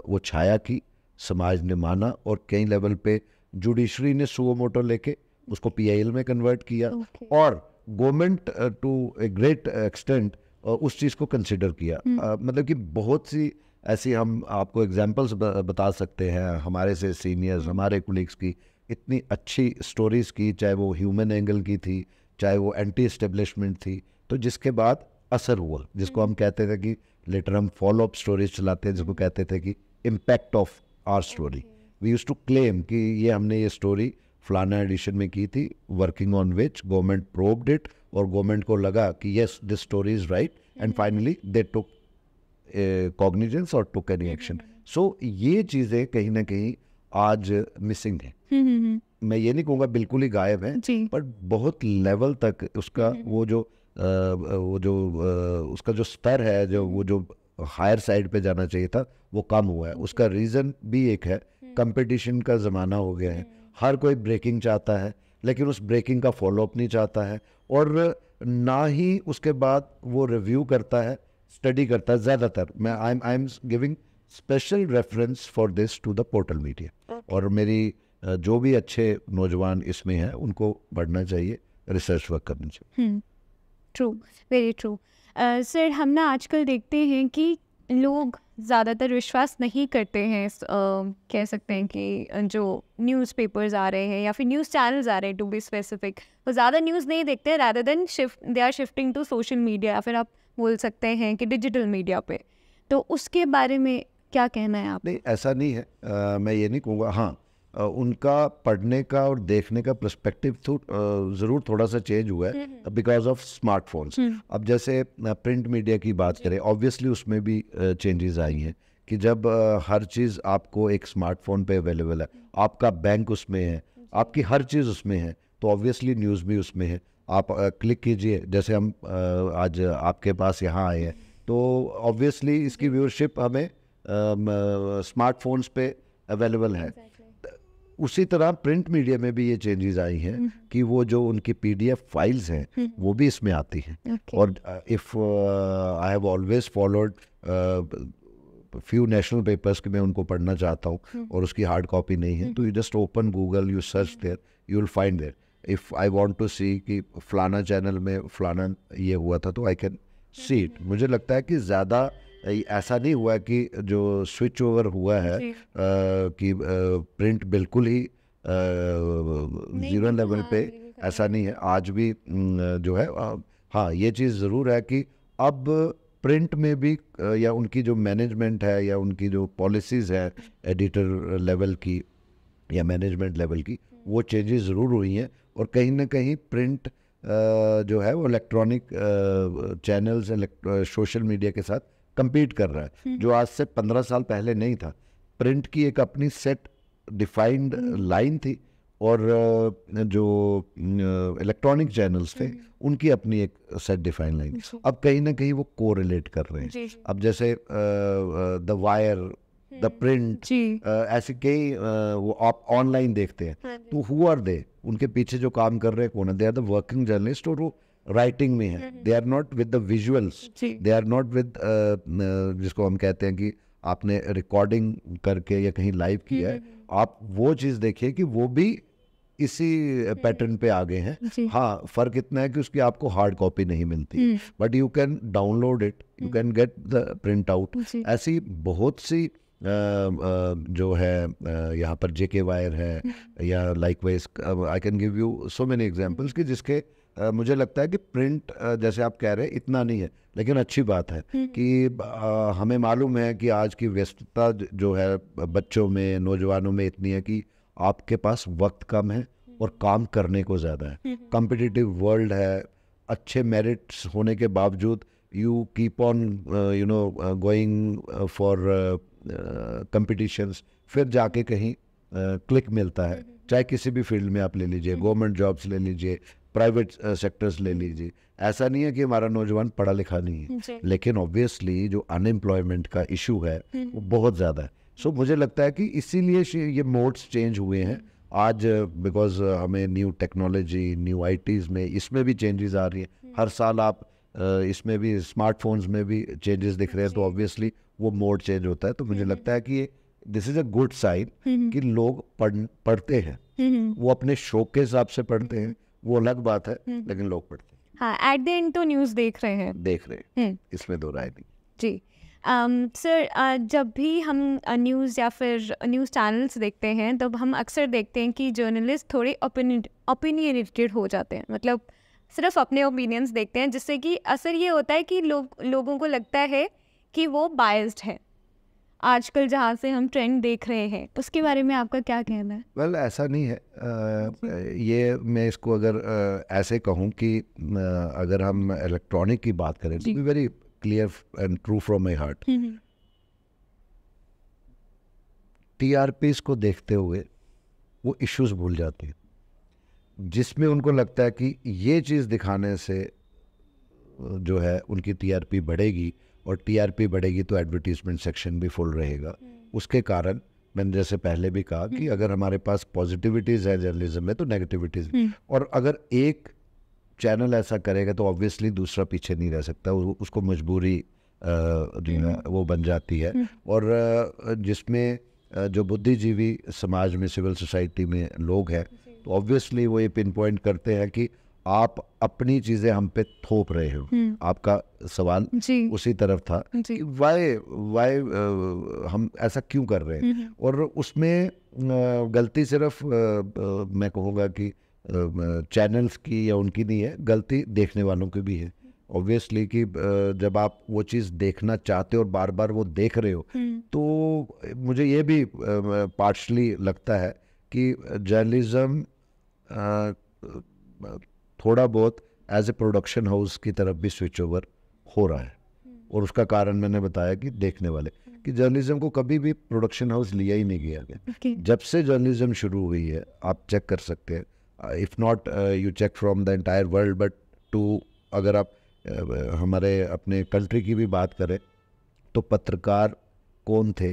वो छाया की, समाज ने माना, और कई लेवल पे जुडिशरी ने सुओ मोटो लेके उसको PIL में कन्वर्ट किया, और government to a great extent उस चीज़ को कंसिडर किया। मतलब कि बहुत सी ऐसी हम आपको एग्जांपल्स बता सकते हैं हमारे से सीनियर्स, हमारे कोलीग्स की इतनी अच्छी स्टोरीज की, चाहे वो ह्यूमन एंगल की थी, चाहे वो एंटी एस्टेब्लिशमेंट थी, तो जिसके बाद असर हुआ, जिसको हम कहते थे कि लेटर हम फॉलो अप स्टोरीज चलाते हैं, जिसको कहते थे कि impact of our story. We used to claim कि ये हमने ये स्टोरी फलाना एडिशन में की थी, working on which government probed it, और गवर्नमेंट को लगा कि yes this story is right, and finally they took cognizance और टुक एनी एक्शन। सो ये चीज़ें कहीं ना कहीं आज मिसिंग है। मैं ये नहीं कहूँगा बिल्कुल ही गायब है, पर बहुत लेवल तक उसका उसका जो स्तर है, जो हायर साइड पे जाना चाहिए था, वो कम हुआ है। उसका रीज़न भी एक है, कंपटीशन का ज़माना हो गया है, हर कोई ब्रेकिंग चाहता है, लेकिन उस ब्रेकिंग का फॉलोअप नहीं चाहता है, और ना ही उसके बाद वो रिव्यू करता है, स्टडी करता है। ज़्यादातर मैं I am giving special reference for this to the portal media, और मेरी जो भी अच्छे नौजवान इसमें हैं उनको पढ़ना चाहिए, रिसर्च वर्क करना चाहिए।
True, very true. सर, हम ना आजकल देखते हैं कि लोग ज़्यादातर विश्वास नहीं करते हैं कह सकते हैं कि जो न्यूज़पेपर्स आ रहे हैं या फिर न्यूज़ चैनल्स आ रहे हैं, टू बी स्पेसिफिक, वो ज़्यादा न्यूज़ नहीं देखते, rather than they are shifting to social media या फिर आप बोल सकते हैं कि डिजिटल मीडिया पे। तो उसके बारे में क्या कहना है आप?
नहीं, ऐसा नहीं है। मैं ये नहीं कहूँगा। हाँ, उनका पढ़ने का और देखने का पर्सपेक्टिव तो ज़रूर थोड़ा सा चेंज हुआ है बिकॉज ऑफ स्मार्टफोन्स। अब जैसे प्रिंट मीडिया की बात करें, ऑब्वियसली उसमें भी चेंजेस आई हैं कि जब हर चीज़ आपको एक स्मार्टफोन पे अवेलेबल है, आपका बैंक उसमें है, आपकी हर चीज़ उसमें है, तो ऑब्वियसली न्यूज़ भी उसमें है। आप क्लिक कीजिए, जैसे हम आज आपके पास यहाँ आए हैं, तो ऑब्वियसली इसकी व्यूअरशिप हमें स्मार्टफोन्स पे अवेलेबल है। उसी तरह प्रिंट मीडिया में भी ये चेंजेस आई हैं कि वो जो उनकी PDF फाइल्स हैं वो भी इसमें आती हैं। और if I have always followed few national papers कि मैं उनको पढ़ना चाहता हूँ और उसकी हार्ड कॉपी नहीं है, तो you just open Google, you search there, you will find there. If I want to see कि फलाना चैनल में फलाना ये हुआ था, तो आई कैन सी इट। मुझे लगता है कि ज़्यादा ऐसा नहीं हुआ कि जो स्विच ओवर हुआ है कि प्रिंट बिल्कुल ही ज़ीरो लेवल पे, ऐसा नहीं है। आज भी जो है हाँ, ये चीज़ ज़रूर है कि अब प्रिंट में भी या उनकी जो मैनेजमेंट है या उनकी जो पॉलिसीज़ है एडिटर लेवल की या मैनेजमेंट लेवल की, वो चेंजेस ज़रूर हुई हैं। और कहीं ना कहीं प्रिंट जो है वो इलेक्ट्रॉनिक चैनल्स, सोशल मीडिया के साथ compete कर रहा है, जो आज से 15 साल पहले नहीं था। प्रिंट की एक अपनी सेट डिफाइंड लाइन थी और जो इलेक्ट्रॉनिक चैनल्स थे उनकी अपनी एक सेट डिफाइंड लाइन। अब कहीं ना कहीं वो कोरिलेट कर रहे हैं। अब जैसे द वायर, द प्रिंट, ऐसे कई वो आप ऑनलाइन देखते हैं, तो हु आर दे, उनके पीछे जो काम कर रहे हैं कौन है? They are the working journalist, और वो राइटिंग में है। They are not with the visuals, they are not with जिसको हम कहते हैं कि आपने रिकॉर्डिंग करके या कहीं लाइव किया है, आप वो चीज़ देखिए कि वो भी इसी पैटर्न पे आ गए हैं। हाँ, फ़र्क इतना है कि उसकी आपको हार्ड कॉपी नहीं मिलती, but you can download it, you can get the print out. ऐसी बहुत सी जो है यहाँ पर JK वायर है या likewise I can give you so many examples कि जिसके मुझे लगता है कि प्रिंट जैसे आप कह रहे हैं इतना नहीं है, लेकिन अच्छी बात है कि हमें मालूम है कि आज की व्यस्तता जो है बच्चों में, नौजवानों में इतनी है कि आपके पास वक्त कम है और काम करने को ज़्यादा है। कॉम्पिटिटिव वर्ल्ड है, अच्छे मेरिट्स होने के बावजूद you keep on going for competitions, फिर जाके कहीं क्लिक मिलता है। चाहे किसी भी फील्ड में आप ले लीजिए, गवर्नमेंट जॉब्स ले लीजिए, प्राइवेट सेक्टर्स ले लीजिए। ऐसा नहीं है कि हमारा नौजवान पढ़ा लिखा नहीं है, लेकिन ऑब्वियसली जो अनएम्प्लॉयमेंट का इशू है वो बहुत ज़्यादा है। सो मुझे लगता है कि इसीलिए ये मोड्स चेंज हुए हैं आज, बिकॉज हमें न्यू टेक्नोलॉजी, न्यू ITs में इसमें भी चेंजेस आ रही है। हर साल आप इसमें भी स्मार्टफोन्स में भी चेंजेस दिख रहे हैं, तो ऑब्वियसली वो मोड चेंज होता है। तो मुझे लगता है कि this is a good sign कि लोग पढ़ते हैं, वो अपने शौक के हिसाब से पढ़ते हैं, वो अलग बात है, लेकिन लोग पढ़ते हैं।
हाँ, एट द एंड तो न्यूज़ देख रहे हैं।
इसमें दो राय नहीं
जी। सर, जब भी हम न्यूज़ या फिर न्यूज़ चैनल्स देखते हैं, तब हम अक्सर देखते हैं कि जर्नलिस्ट थोड़े ओपिनियनेटेड हो जाते हैं, मतलब सिर्फ अपने ओपिनियंस देखते हैं, जिससे कि असर ये होता है कि लोगों को लगता है कि वो बायस्ड है। आजकल जहाँ से हम ट्रेंड देख रहे हैं, उसके बारे में आपका क्या कहना है?
वेल, ऐसा नहीं है। ये मैं इसको अगर ऐसे कहूँ कि अगर हम इलेक्ट्रॉनिक की बात करें, to be very clear and true from my heart, TRPs को देखते हुए वो इश्यूज भूल जाते हैं, जिसमें उनको लगता है कि ये चीज़ दिखाने से जो है उनकी TRP बढ़ेगी, और TRP बढ़ेगी तो एडवर्टीजमेंट सेक्शन भी फुल रहेगा। उसके कारण मैंने जैसे पहले भी कहा कि अगर हमारे पास पॉजिटिविटीज़ है जर्नलिज्म में, तो नेगेटिविटीज़, और अगर एक चैनल ऐसा करेगा तो ऑब्वियसली दूसरा पीछे नहीं रह सकता, उसको मजबूरी जो है वो बन जाती है। और जिसमें जो बुद्धिजीवी समाज में, सिविल सोसाइटी में लोग हैं, तो ऑब्वियसली वो ये पिन पॉइंट करते हैं कि आप अपनी चीजें हम पे थोप रहे हो। आपका सवाल उसी तरफ था कि वाई हम ऐसा क्यों कर रहे हैं, और उसमें गलती सिर्फ मैं कहूँगा कि चैनल्स की या उनकी नहीं है, गलती देखने वालों की भी है ऑब्वियसली। कि जब आप वो चीज़ देखना चाहते हो और बार बार वो देख रहे हो, तो मुझे ये भी पार्शली लगता है कि जर्नलिज्म थोड़ा बहुत एज ए प्रोडक्शन हाउस की तरफ भी स्विच ओवर हो रहा है। और उसका कारण मैंने बताया कि देखने वाले, कि जर्नलिज्म को कभी भी प्रोडक्शन हाउस लिया ही नहीं गया गया। जब से जर्नलिज्म शुरू हुई है, आप चेक कर सकते हैं, if not you check from the entire world, but to अगर आप हमारे अपने कंट्री की भी बात करें, तो पत्रकार कौन थे,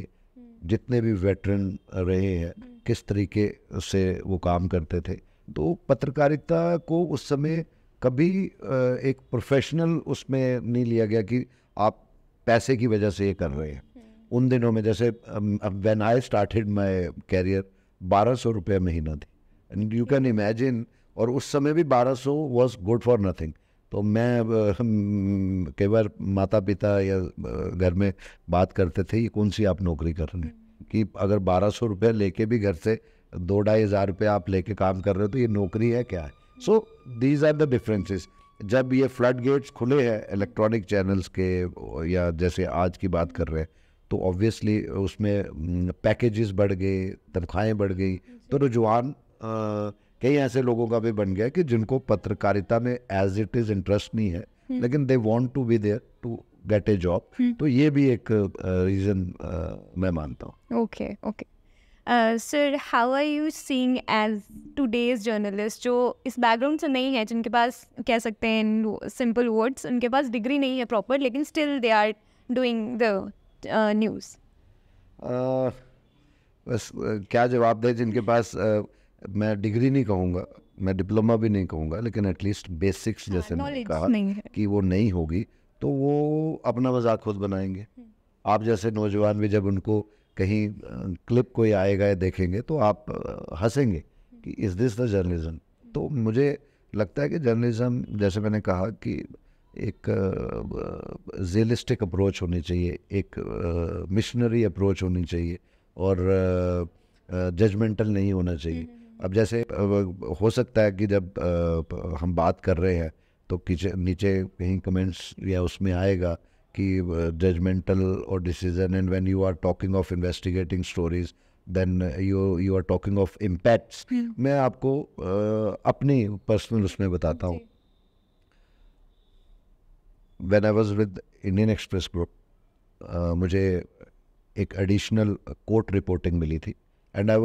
जितने भी वेटरन रहे हैं, किस तरीके से वो काम करते थे। तो पत्रकारिता को उस समय कभी एक प्रोफेशनल उसमें नहीं लिया गया कि आप पैसे की वजह से ये कर रहे हैं। उन दिनों में जैसे when I started my career 1200 रुपये महीना थी, एंड यू कैन इमेजिन, और उस समय भी 1200 वाज गुड फॉर नथिंग। तो मैं कई बार माता पिता या घर में बात करते थे, ये कौन सी आप नौकरी कर रहे हैं, कि अगर 1200 रुपये लेके भी घर से 2-2.5 हज़ार रुपये आप लेके काम कर रहे हो, तो ये नौकरी है क्या है। So these are the differences. जब ये फ्लड गेट्स खुले हैं इलेक्ट्रॉनिक चैनल्स के, या जैसे आज की बात कर रहे हैं, तो ऑब्वियसली उसमें पैकेजेस बढ़ गए, तनख्वाहें बढ़ गई, तो रुझान कई ऐसे लोगों का भी बन गया कि जिनको पत्रकारिता में एज इट इज़ इंटरेस्ट नहीं है, लेकिन they want to be there to get a job. तो ये भी एक रीज़न मैं मानता हूँ।
Okay okay sir, how are you seeing as today's journalist जो इस बैकग्राउंड से नहीं है, जिनके पास कह सकते हैं सिंपल वर्ड्स, उनके पास डिग्री नहीं है प्रॉपर, लेकिन still they are doing the news.
बस क्या जवाब दें जिनके पास मैं डिग्री नहीं कहूँगा, मैं डिप्लोमा भी नहीं कहूँगा, लेकिन एटलीस्ट बेसिक्स जैसे मैंने कहा कि वो नहीं होगी, तो वो अपना मजाक खुद बनाएंगे। आप जैसे नौजवान भी जब उनको कहीं क्लिप कोई आएगा या देखेंगे, तो आप हंसेंगे कि इज़ दिस द जर्नलिज्म। तो मुझे लगता है कि जर्नलिज्म, जैसे मैंने कहा, कि एक रियलिस्टिक अप्रोच होनी चाहिए, एक मिशनरी अप्रोच होनी चाहिए, और जजमेंटल नहीं होना चाहिए। अब जैसे हो सकता है कि जब हम बात कर रहे हैं, तो नीचे कहीं कमेंट्स या उसमें आएगा कि जजमेंटल और decision, and when you are talking of investigating stories, then you are talking of impacts. मैं आपको अपनी पर्सनल उसमें बताता हूँ। When I was with Indian Express group, मुझे एक एडिशनल कोर्ट रिपोर्टिंग मिली थी, and I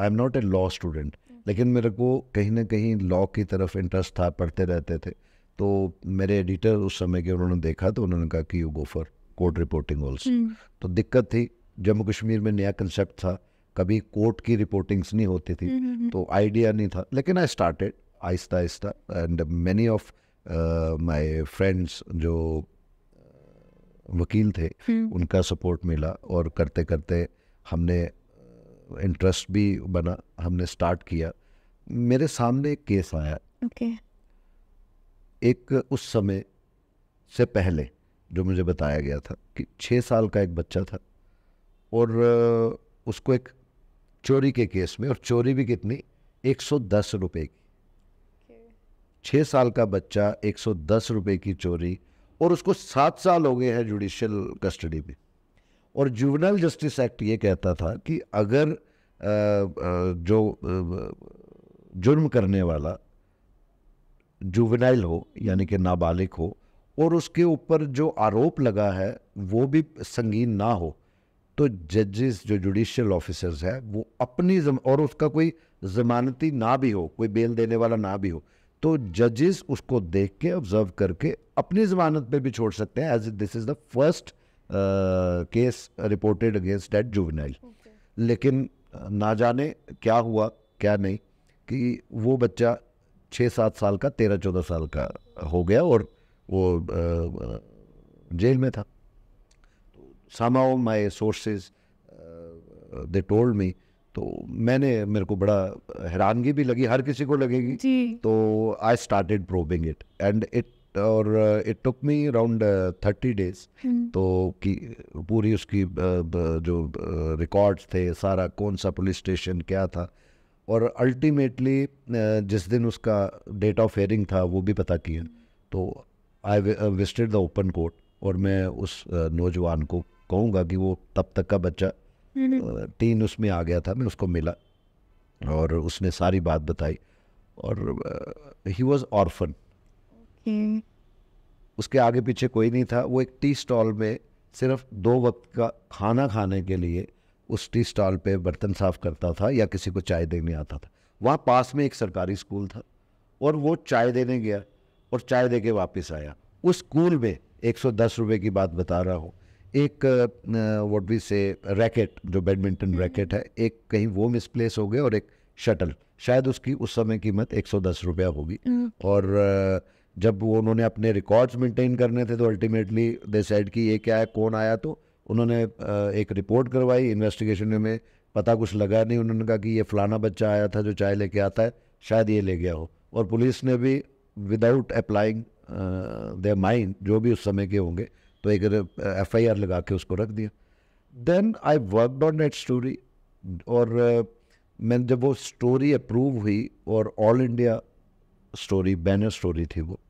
am not a law student, लेकिन मेरे को कहीं ना कहीं लॉ की तरफ इंटरेस्ट था, पढ़ते रहते थे। तो मेरे एडिटर उस समय के, उन्होंने देखा तो उन्होंने कहा कि you go for court reporting also. तो दिक्कत थी, जम्मू कश्मीर में नया कंसेप्ट था, कभी कोर्ट की रिपोर्टिंग्स नहीं होती थी, तो आइडिया नहीं था, लेकिन I started Aahista Aahista, and many of my friends जो वकील थे, उनका सपोर्ट मिला, और करते करते हमने इंटरेस्ट भी बना, हमने स्टार्ट किया। मेरे सामने एक केस आया, एक उस समय से पहले जो मुझे बताया गया था कि 6 साल का एक बच्चा था, और उसको एक चोरी के केस में, और चोरी भी कितनी, 110 रुपए की। 6 साल का बच्चा, 110 रुपए की चोरी, और उसको 7 साल हो गए हैं जुडिशियल कस्टडी में। और जुवेनाइल जस्टिस एक्ट ये कहता था कि अगर जो जुर्म करने वाला जुवेनाइल हो, यानी कि नाबालिग हो, और उसके ऊपर जो आरोप लगा है वो भी संगीन ना हो, तो जजेस, जो जुडिशियल ऑफिसर्स है, वो अपनी और उसका कोई जमानती ना भी हो, कोई बेल देने वाला ना भी हो, तो जजेस उसको देख के, ऑब्जर्व करके अपनी जमानत पे भी छोड़ सकते हैं, as this is the first case reported against that juvenile. लेकिन ना जाने क्या हुआ क्या नहीं, कि वो बच्चा 6-7 साल का 13-14 साल का हो गया, और वो जेल में था। somehow my sources they told me, तो मेरे को बड़ा हैरानगी भी लगी, हर किसी को लगेगी। तो I started probing it and it took me around 30 days। तो कि पूरी उसकी जो रिकॉर्ड्स थे सारा, कौन सा पुलिस स्टेशन क्या था, और अल्टीमेटली जिस दिन उसका डेट ऑफ हियरिंग था वो भी पता किया। तो I visited the open court, और मैं उस नौजवान को कहूँगा कि वो तब तक का बच्चा 3 उसमें आ गया था, मैं उसको मिला और उसने सारी बात बताई। और ही वॉज ऑर्फन, उसके आगे पीछे कोई नहीं था। वो एक टी स्टॉल में सिर्फ 2 वक्त का खाना खाने के लिए उस टी स्टॉल पे बर्तन साफ करता था या किसी को चाय देने आता था। वहाँ पास में एक सरकारी स्कूल था और वो चाय देने गया और चाय दे के वापस आया। उस स्कूल में 110 रुपये की बात बता रहा हूँ, एक व्हाट वी से रैकेट, जो बैडमिंटन रैकेट है, एक कहीं वो मिसप्लेस हो गया और एक शटल, शायद उसकी उस समय कीमत 110 रुपया होगी। और जब वो उन्होंने अपने रिकॉर्ड्स मेंटेन करने थे तो अल्टीमेटली दे सेड कि ये क्या है, कौन आया। तो उन्होंने एक रिपोर्ट करवाई, इन्वेस्टिगेशन में पता कुछ लगा नहीं। उन्होंने कहा कि ये फलाना बच्चा आया था जो चाय लेके आता है, शायद ये ले गया हो। और पुलिस ने भी विदाउट अप्लाइंग देयर माइंड, जो भी उस समय के होंगे, तो एक FIR लगा के उसको रख दिया। Then I worked on that story, और मैं जब वो स्टोरी अप्रूव हुई और all India story, banner story थी वो,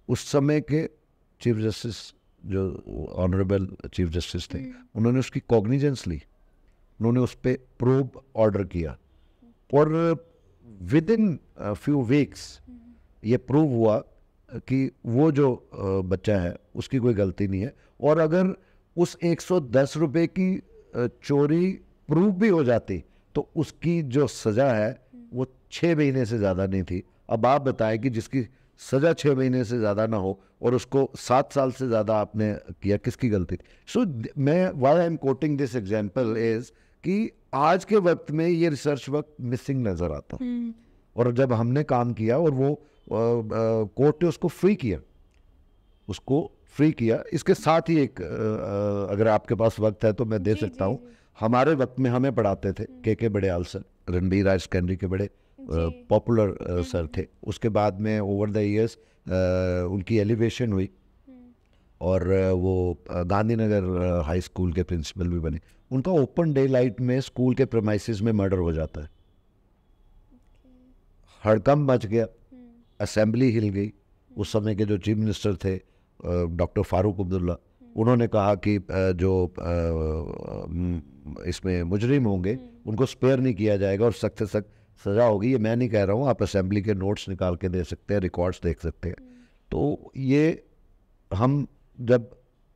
उस समय के चीफ जस्टिस, जो ऑनरेबल चीफ जस्टिस थे, उन्होंने उसकी कॉग्निजेंस ली, उन्होंने उस पर प्रोब ऑर्डर किया, और विद इन फ्यू वीक्स ये प्रूव हुआ कि वो जो बच्चा है उसकी कोई गलती नहीं है। और अगर उस 110 रुपये की चोरी प्रूव भी हो जाती तो उसकी जो सज़ा है वो 6 महीने से ज़्यादा नहीं थी। अब आप बताएं कि जिसकी सज़ा 6 महीने से ज़्यादा ना हो और उसको 7 साल से ज़्यादा आपने किया, किसकी गलती थी? सो मैं why I am quoting this example is कि आज के वक्त में ये रिसर्च वर्क मिसिंग नज़र आता। और जब हमने काम किया और वो कोर्ट ने उसको फ्री किया, इसके साथ ही एक अगर आपके पास वक्त है तो मैं दे सकता हूँ। हमारे वक्त में हमें पढ़ाते थे के Badyal sir, Ranbir higher secondary के बड़े पॉपुलर सर थे। उसके बाद में ओवर द इयर्स उनकी एलिवेशन हुई और वो गांधीनगर हाई स्कूल के प्रिंसिपल भी बने। उनका ओपन डे लाइट में स्कूल के प्रेमाइसिस में मर्डर हो जाता है। हड़कंप मच गया, असेंबली हिल गई। उस समय के जो चीफ मिनिस्टर थे डॉक्टर फारूक अब्दुल्ला, उन्होंने कहा कि जो इसमें मुजरिम होंगे उनको स्पेयर नहीं किया जाएगा और सख्त से सख्त सज़ा होगी। ये मैं नहीं कह रहा हूँ, आप असेंबली के नोट्स निकाल के दे सकते हैं, रिकॉर्ड्स देख सकते हैं। तो ये हम जब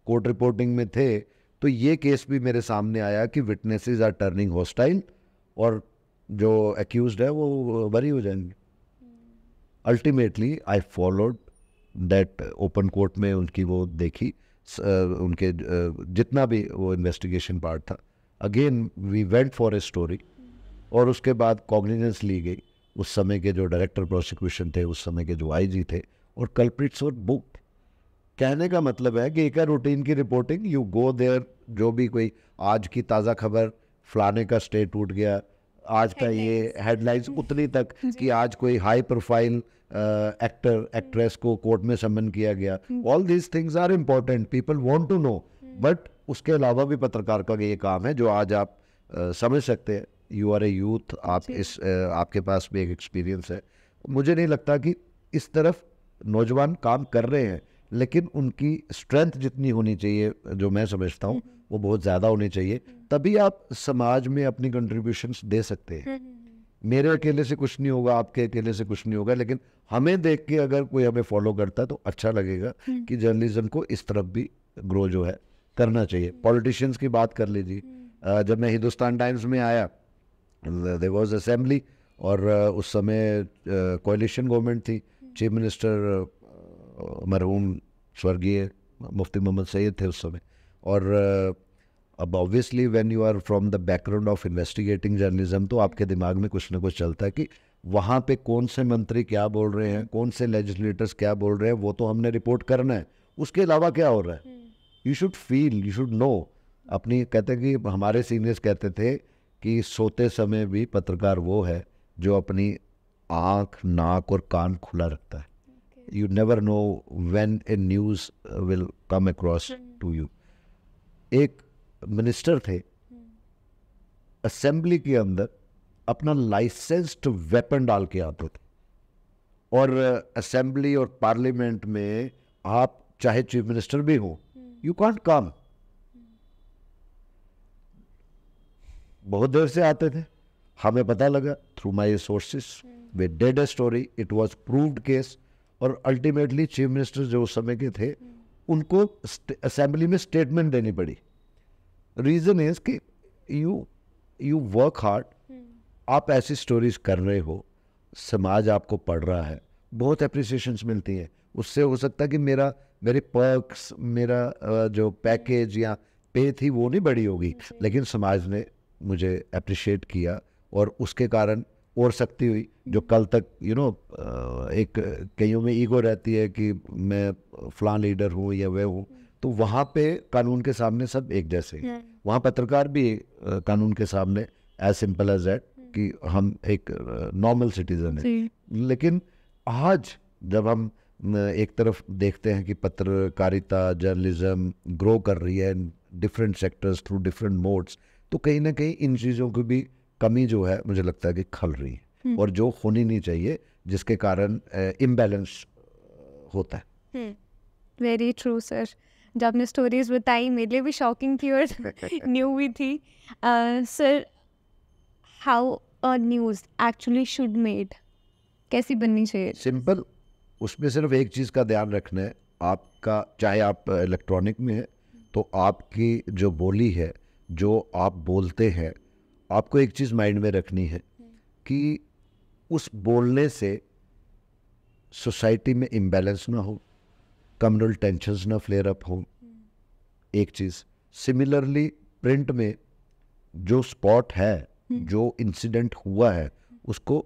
कोर्ट रिपोर्टिंग में थे तो ये केस भी मेरे सामने आया कि विटनेसेस आर टर्निंग हॉस्टाइल और जो एक्यूज्ड है वो बरी हो जाएंगे। Ultimately I followed that open court में उनकी वो देखी, उनके जितना भी वो इन्वेस्टिगेशन पार्ट था। Again we went for a story और उसके बाद कॉग्निजेंस ली गई। उस समय के जो डायरेक्टर प्रोसिक्यूशन थे, उस समय के जो IG थे, और कल्प्रिट्स वर बुक्ड। कहने का मतलब है कि एक रूटीन की रिपोर्टिंग, यू गो देयर, जो भी कोई आज की ताज़ा खबर, फलाने का स्टे टूट गया, आज का ये हेडलाइंस उतनी तक कि आज कोई हाई प्रोफाइल एक्टर एक्ट्रेस को कोर्ट में समन किया गया। All these things are important, people want to know. But उसके अलावा भी पत्रकार का ये काम है जो आज आप समझ सकते हैं। यू आर ए यूथ, आप आपके पास भी एक एक्सपीरियंस है। मुझे नहीं लगता कि इस तरफ नौजवान काम कर रहे हैं, लेकिन उनकी स्ट्रेंथ जितनी होनी चाहिए, जो मैं समझता हूँ, वो बहुत ज़्यादा होनी चाहिए। तभी आप समाज में अपनी कंट्रीब्यूशंस दे सकते हैं। मेरे अकेले से कुछ नहीं होगा, आपके अकेले से कुछ नहीं होगा, लेकिन हमें देख के अगर कोई हमें फॉलो करता है तो अच्छा लगेगा कि जर्नलिज्म को इस तरफ भी ग्रो जो है करना चाहिए। पॉलिटिशियंस की बात कर लीजिए, जब मैं हिंदुस्तान टाइम्स में आया, देयर वाज असेंबली और उस समय कोalition गवर्नमेंट थी। चीफ मिनिस्टर मरहूम स्वर्गीय मुफ्ती मोहम्मद सैयद थे उस समय। और अब obviously when you are from the background of investigating journalism, तो आपके दिमाग में कुछ ना कुछ चलता है कि वहाँ पे कौन से मंत्री क्या बोल रहे हैं, कौन से लेजिस्लेटर्स क्या बोल रहे हैं, वो तो हमने रिपोर्ट करना है। उसके अलावा क्या हो रहा है, you should feel, you should know. अपनी कहते हैं कि हमारे सीनियर्स कहते थे कि सोते समय भी पत्रकार वो है जो अपनी आँख, नाक और कान खुला रखता है. You never know when a news will come across to you. एक मिनिस्टर थे, असेंबली के अंदर अपना लाइसेंस्ड वेपन डाल के आते थे, और असेंबली और पार्लियामेंट में आप चाहे चीफ मिनिस्टर भी हो, यू कांट कम. बहुत देर से आते थे. हमें पता लगा through my sources, we did a story, it was proved case, और अल्टीमेटली चीफ मिनिस्टर जो उस समय के थे उनको असेंबली में स्टेटमेंट देनी पड़ी. रीजन इज कि यू वर्क हार्ड, आप ऐसी स्टोरीज कर रहे हो, समाज आपको पढ़ रहा है, बहुत अप्रिसिएशंस मिलती हैं. उससे हो सकता है कि मेरे पर्क्स, मेरा जो पैकेज या पे थी वो नहीं बढ़ी होगी, लेकिन समाज ने मुझे अप्रिशिएट किया, और उसके कारण और शक्ति हुई. जो कल तक एक कईयों में ईगो रहती है कि मैं फलां लीडर हूँ या वह हूँ, तो वहाँ पे कानून के सामने सब एक जैसे हैं. वहाँ पत्रकार भी कानून के सामने एज सिंपल एज दैट कि हम एक नॉर्मल सिटीजन है. लेकिन आज जब हम एक तरफ देखते हैं कि पत्रकारिता, जर्नलिज्म ग्रो कर रही है different sectors through different modes, तो कहीं ना कहीं इन चीज़ों की भी कमी जो है मुझे लगता है कि खल रही है, और जो होनी नहीं चाहिए, जिसके कारण इम्बैलेंस होता है.
Very true sir. जब आपने स्टोरीज बताई मेरे लिए भी शॉकिंग थी और न्यू भी थी. Sir, how a news actually should made, कैसी बननी चाहिए?
सिंपल. उसमें सिर्फ एक चीज़ का ध्यान रखना है आपका, चाहे आप इलेक्ट्रॉनिक में है तो आपकी जो बोली है, जो आप बोलते हैं, आपको एक चीज़ माइंड में रखनी है कि उस बोलने से सोसाइटी में इम्बैलेंस ना हो, कम्युनल टेंशन्स ना फ्लेयर अप हो. एक चीज़. सिमिलरली प्रिंट में जो स्पॉट है, जो इंसिडेंट हुआ है, उसको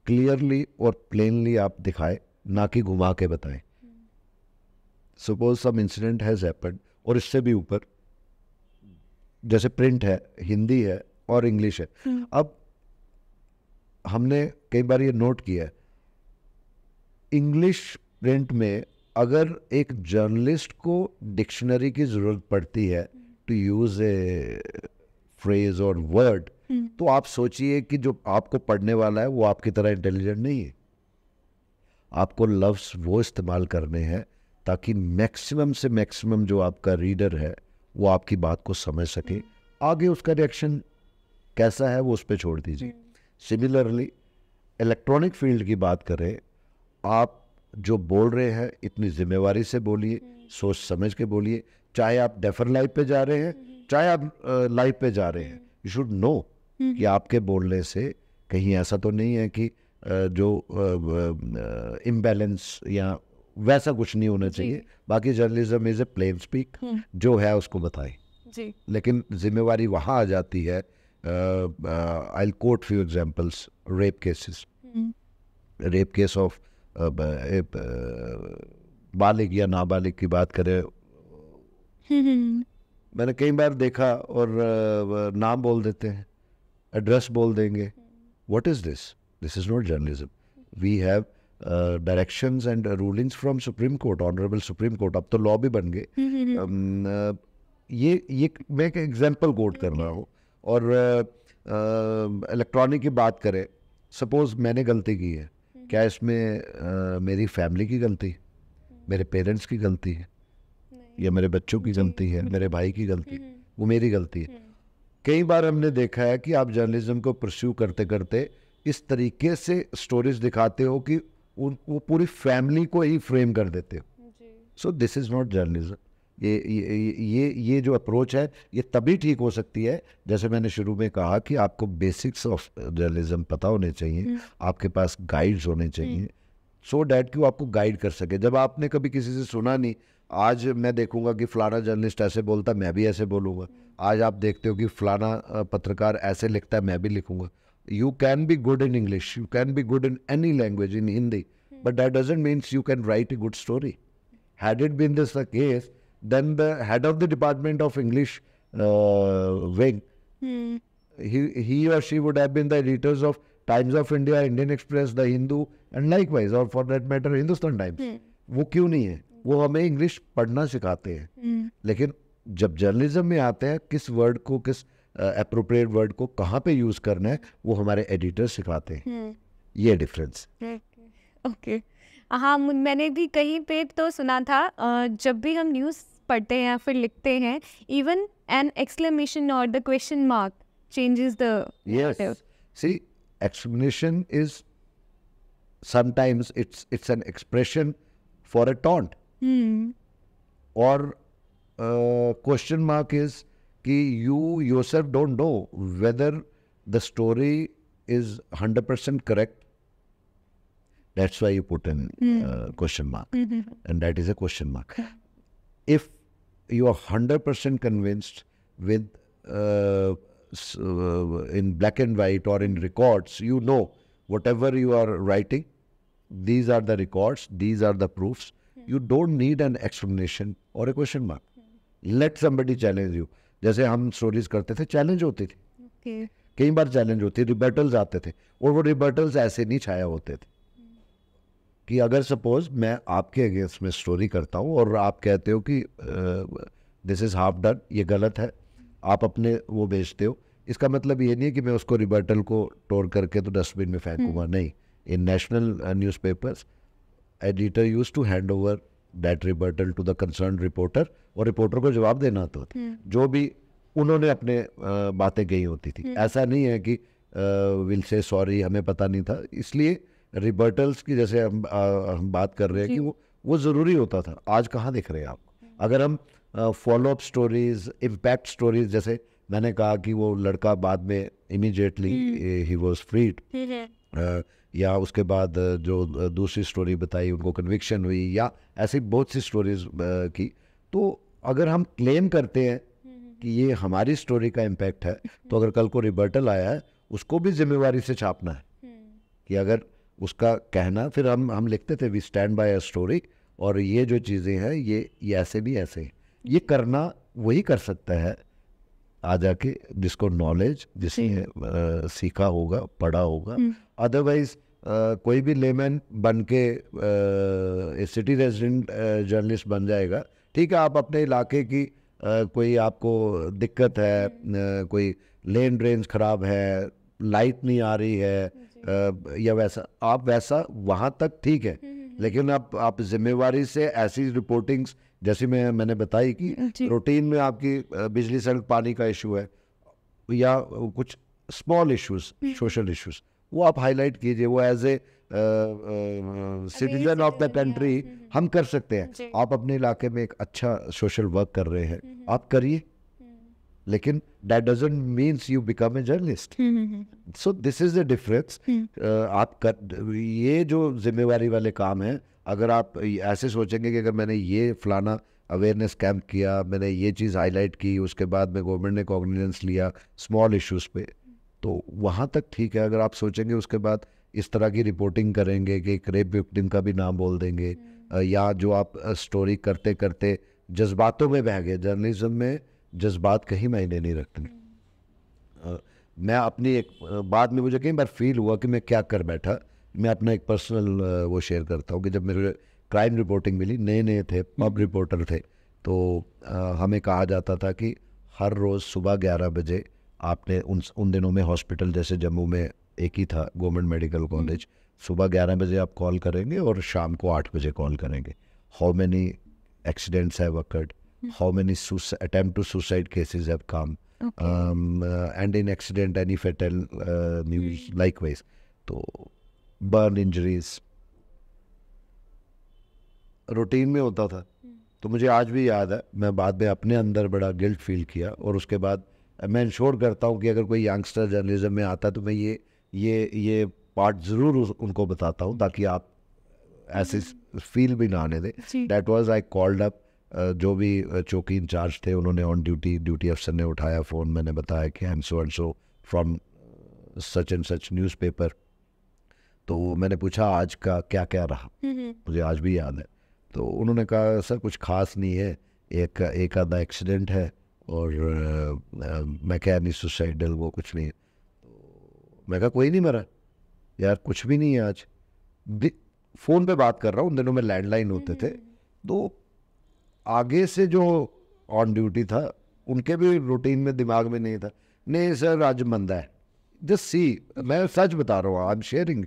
क्लियरली और प्लेनली आप दिखाएं, ना कि घुमा के बताएं. Suppose some incident has happened, और इससे भी ऊपर, जैसे प्रिंट है, हिंदी है और इंग्लिश है. अब हमने कई बार ये नोट किया है, इंग्लिश प्रिंट में अगर एक जर्नलिस्ट को डिक्शनरी की ज़रूरत पड़ती है टू यूज़ ए फ्रेज और वर्ड, तो आप सोचिए कि जो आपको पढ़ने वाला है वो आपकी तरह इंटेलिजेंट नहीं है. आपको लफ्ज़ वो इस्तेमाल करने हैं ताकि मैक्सिमम से मैक्सिमम जो आपका रीडर है वो आपकी बात को समझ सके. आगे उसका रिएक्शन कैसा है वो उस पर छोड़ दीजिए. सिमिलरली इलेक्ट्रॉनिक फील्ड की बात करें, आप जो बोल रहे हैं इतनी जिम्मेवारी से बोलिए, सोच समझ के बोलिए. चाहे आप डेफर लाइव पे जा रहे हैं, चाहे आप लाइव पे जा रहे हैं, यू शुड नो कि आपके बोलने से कहीं ऐसा तो नहीं है कि जो इम्बैलेंस या वैसा कुछ नहीं होना चाहिए. बाकी journalism is a plain speak, जो है उसको बताएं. लेकिन जिम्मेवारी वहाँ आ जाती है. I quote few examples. Rape cases, rape case of बालिग या नाबालिग की बात करें, मैंने कई बार देखा, और नाम बोल देते हैं, एड्रेस बोल देंगे. What is this? This is not journalism. We have directions and rulings from supreme court, honourable supreme court. अब तो लॉ भी बन गए. ये मैं एक एग्जांपल कोट कर रहा हूँ. और इलेक्ट्रॉनिक की बात करें, सपोज मैंने गलती की है, क्या इसमें मेरी फैमिली की गलती, मेरे पेरेंट्स की गलती है, या मेरे बच्चों की गलती है, मेरे भाई की गलती, वो मेरी गलती है? कई बार हमने देखा है कि आप जर्नलिज्म को परस्यू करते करते इस तरीके से स्टोरीज दिखाते हो कि वो पूरी फैमिली को ही फ्रेम कर देते हो. So this is not journalism. ये जो अप्रोच है ये तभी ठीक हो सकती है, जैसे मैंने शुरू में कहा कि आपको बेसिक्स ऑफ जर्नलिज्म पता होने चाहिए, आपके पास गाइड्स होने चाहिए, सो डैट कि वो आपको गाइड कर सके. जब आपने कभी किसी से सुना नहीं, आज मैं देखूंगा कि फलाना जर्नलिस्ट ऐसे बोलता, मैं भी ऐसे बोलूँगा. आज आप देखते हो कि फलाना पत्रकार ऐसे लिखता है, मैं भी लिखूंगा. You can be good in English, you can be good in any language, in Hindi, but that doesn't mean you can write a good story. Had it been this the case, then the head of the department of English wing he or she would have been the editors of Times of India, Indian Express, The Hindu and likewise, or for that matter Hindustan Times. वो क्यों नहीं है? वो हमें English पढ़ना सिखाते हैं, लेकिन जब जर्नलिज्म में आते हैं किस वर्ड को, किस अप्रोप्रिएट वर्ड को कहाँ पे यूज करना है, वो हमारे एडिटर सिखाते हैं. ये डिफरेंस.
ओके. हाँ, मैंने भी कहीं पे तो सुना था, जब भी हम न्यूज़ पढ़ते हैं या फिर लिखते हैं, इवन एन एक्सक्लेमेशन और the question mark changes the narrative.
See, explanation is sometimes it's an expression for a taunt. Or question mark is कि you yourself don't know whether the story is 100% correct. That's why you put in question mark. And that is a question mark. If you are 100% convinced with in black and white or in records, you know whatever you are writing, these are the records, these are the proofs. You don't need an explanation or a question mark. Let somebody challenge you. जैसे हम stories करते थे, challenge होती थी. कई बार challenge होती, रिबर्टल्स आते थे, और वो रिबर्टल्स ऐसे नहीं छाया होते थे कि अगर सपोज मैं आपके अगेंस्ट में स्टोरी करता हूँ और आप कहते हो कि दिस इज हाफ डन, ये गलत है, आप अपने वो बेचते हो, इसका मतलब ये नहीं है कि मैं उसको रिबर्टल को तोड़ करके तो डस्टबिन में फेंकूंगा. नहीं. In national newspapers editor use to hand over that rebuttal to the concern reporter, और रिपोर्टर को जवाब देना होता था जो भी उन्होंने अपने बातें कही होती थी. ऐसा नहीं है कि विल से सॉरी, हमें पता नहीं था. इसलिए रिबर्टल्स की जैसे हम बात कर रहे हैं कि वो ज़रूरी होता था. आज कहाँ दिख रहे हैं आपको? अगर हम फॉलोअप स्टोरीज, इम्पैक्ट स्टोरीज, जैसे मैंने कहा कि वो लड़का बाद में इमीडिएटली ही वाज फ्रीड, या उसके बाद जो दूसरी स्टोरी बताई उनको कन्विक्शन हुई, या ऐसी बहुत सी स्टोरीज की. तो अगर हम क्लेम करते हैं कि ये हमारी स्टोरी का इम्पैक्ट है, तो अगर कल को रिबर्टल आया है उसको भी जिम्मेवारी से छापना है कि अगर उसका कहना, फिर हम लिखते थे we stand by a story, और ये जो चीज़ें हैं ये ऐसे भी ऐसे हैं. ये करना वही कर सकता है आ जाके जिसको नॉलेज, जिसने सीखा होगा, पढ़ा होगा. अदरवाइज कोई भी लेमैन बन के सिटी रेजिडेंट जर्नलिस्ट बन जाएगा. ठीक है, आप अपने इलाके की कोई आपको दिक्कत है, कोई लेन ड्रेन्स खराब है, लाइट नहीं आ रही है, या वैसा, आप वैसा वहाँ तक ठीक है. लेकिन आप जिम्मेवारी से ऐसी रिपोर्टिंग्स, जैसे मैंने बताई कि रूटीन में आपकी बिजली, सड़क, पानी का इशू है, या कुछ स्मॉल इश्यूज, सोशल इश्यूज, वो आप हाईलाइट कीजिए. वो as a citizen of the country हम कर सकते हैं. आप अपने इलाके में एक अच्छा सोशल वर्क कर रहे हैं, आप करिए, लेकिन that doesn't means you become a journalist. So this is the difference. आप ये जो जिम्मेवारी वाले काम है, अगर आप ऐसे सोचेंगे कि अगर मैंने ये फलाना अवेयरनेस कैंप किया, मैंने ये चीज़ हाईलाइट की, उसके बाद में गवर्नमेंट ने कॉग्निजेंस लिया स्मॉल इश्यूज़ पे, तो वहाँ तक ठीक है. अगर आप सोचेंगे उसके बाद इस तरह की रिपोर्टिंग करेंगे कि एक रेप विक्टिम का भी नाम बोल देंगे, या जो आप स्टोरी करते करते जज्बातों में बह गए. जर्नलिज्म में जज्बात कहीं मायने नहीं रखते. मैं अपनी एक बात में मुझे कई बार फील हुआ कि मैं क्या कर बैठा. मैं अपना एक पर्सनल वो शेयर करता हूँ कि जब मेरे क्राइम रिपोर्टिंग मिली, नए थे, पब रिपोर्टर थे, तो हमें कहा जाता था कि हर रोज़ सुबह 11 बजे आपने उन दिनों में हॉस्पिटल, जैसे जम्मू में एक ही था गवर्नमेंट मेडिकल कॉलेज, सुबह 11 बजे आप कॉल करेंगे और शाम को 8 बजे कॉल करेंगे. How many accidents have occurred, how many attempt to suicide cases have come, and in accident any fatal news likewise. तो बर्न इंजरीज रूटीन में होता था. तो मुझे आज भी याद है, मैं बाद में अपने अंदर बड़ा गिल्ट फील किया, और उसके बाद मैं इंश्योर करता हूँ कि अगर कोई यंगस्टर जर्नलिज्म में आता है तो मैं ये पार्ट ज़रूर उनको बताता हूँ, ताकि आप ऐसे फील भी ना आने दें. That was I called up, जो भी चौकी इंचार्ज थे उन्होंने ऑन ड्यूटी अफसर ने उठाया फ़ोन, मैंने बताया कि I am so and so from such and such newspaper. तो मैंने पूछा आज का क्या क्या रहा, मुझे आज भी याद है. तो उन्होंने कहा सर कुछ खास नहीं है, एक आधा एक्सीडेंट है और मैं क्या नहीं सुसाइडल, वो कुछ नहीं। तो मैं कहा कोई नहीं मरा यार, कुछ भी नहीं है आज। फ़ोन पे बात कर रहा हूँ, उन दिनों में लैंडलाइन होते थे, तो आगे से जो ऑन ड्यूटी था उनके भी रूटीन में दिमाग में नहीं था, नहीं सर आज मंदा है, जस्ट सी, मैं सच बता रहा हूँ, आई एम शेयरिंग।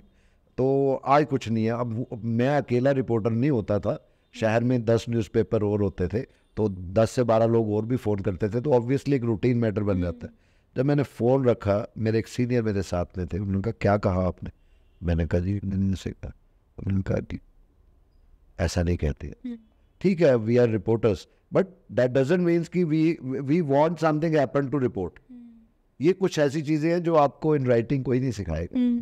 तो आज कुछ नहीं है। अब मैं अकेला रिपोर्टर नहीं होता था, शहर में 10 न्यूज़पेपर और होते थे, तो 10 से 12 लोग और भी फ़ोन करते थे, तो ऑब्वियसली एक रूटीन मैटर बन जाता है। जब मैंने फ़ोन रखा, मेरे एक सीनियर मेरे साथ में थे, उन्होंने कहा क्या कहा आपने? मैंने कहा जी मैंने से कहा। उन्होंने कहा कि ऐसा नहीं कहते, ठीक है we are reporters but that doesn't means कि we want something happen to report. ये कुछ ऐसी चीज़ें हैं जो आपको इन राइटिंग कोई नहीं सिखाएगा,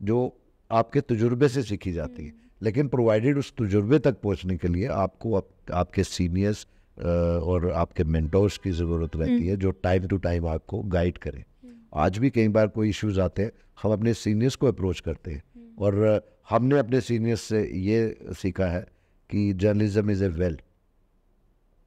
जो आपके तजुर्बे से सीखी जाती है, लेकिन प्रोवाइडेड उस तजुर्बे तक पहुंचने के लिए आपको आपके सीनियर्स और आपके मेंटोर्स की ज़रूरत रहती है, जो टाइम टू टाइम आपको गाइड करें। आज भी कई बार कोई इश्यूज आते हैं, हम अपने सीनियर्स को अप्रोच करते हैं, और हमने अपने सीनियर्स से ये सीखा है कि जर्नलिज्म इज़ ए वेल,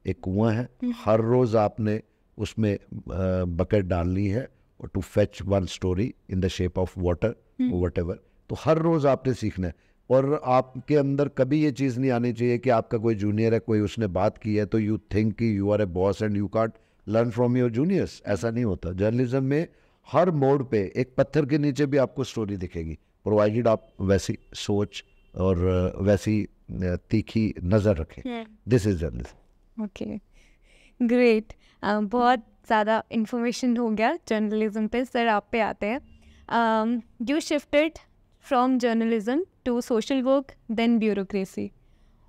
एक कुआं है, हर रोज़ आपने उसमें बकेट डालनी है, और to fetch one story in the shape of water what, तो हर रोज़ आपने सीखना है। और आपके अंदर कभी ये चीज़ नहीं आनी चाहिए कि आपका कोई जूनियर है, कोई उसने बात की है तो यू थिंक कि you are a boss and you can't learn from your juniors. ऐसा नहीं होता। जर्नलिज्म में हर मोड़ पे एक पत्थर के नीचे भी आपको स्टोरी दिखेगी, प्रोवाइडेड आप वैसी सोच और वैसी तीखी नज़र रखें। This is journalism.
Okay, great. बहुत ज़्यादा इन्फॉर्मेशन हो गया जर्नलिज्म पे। सर आप पे आते हैं। You shifted from journalism to social work, then bureaucracy.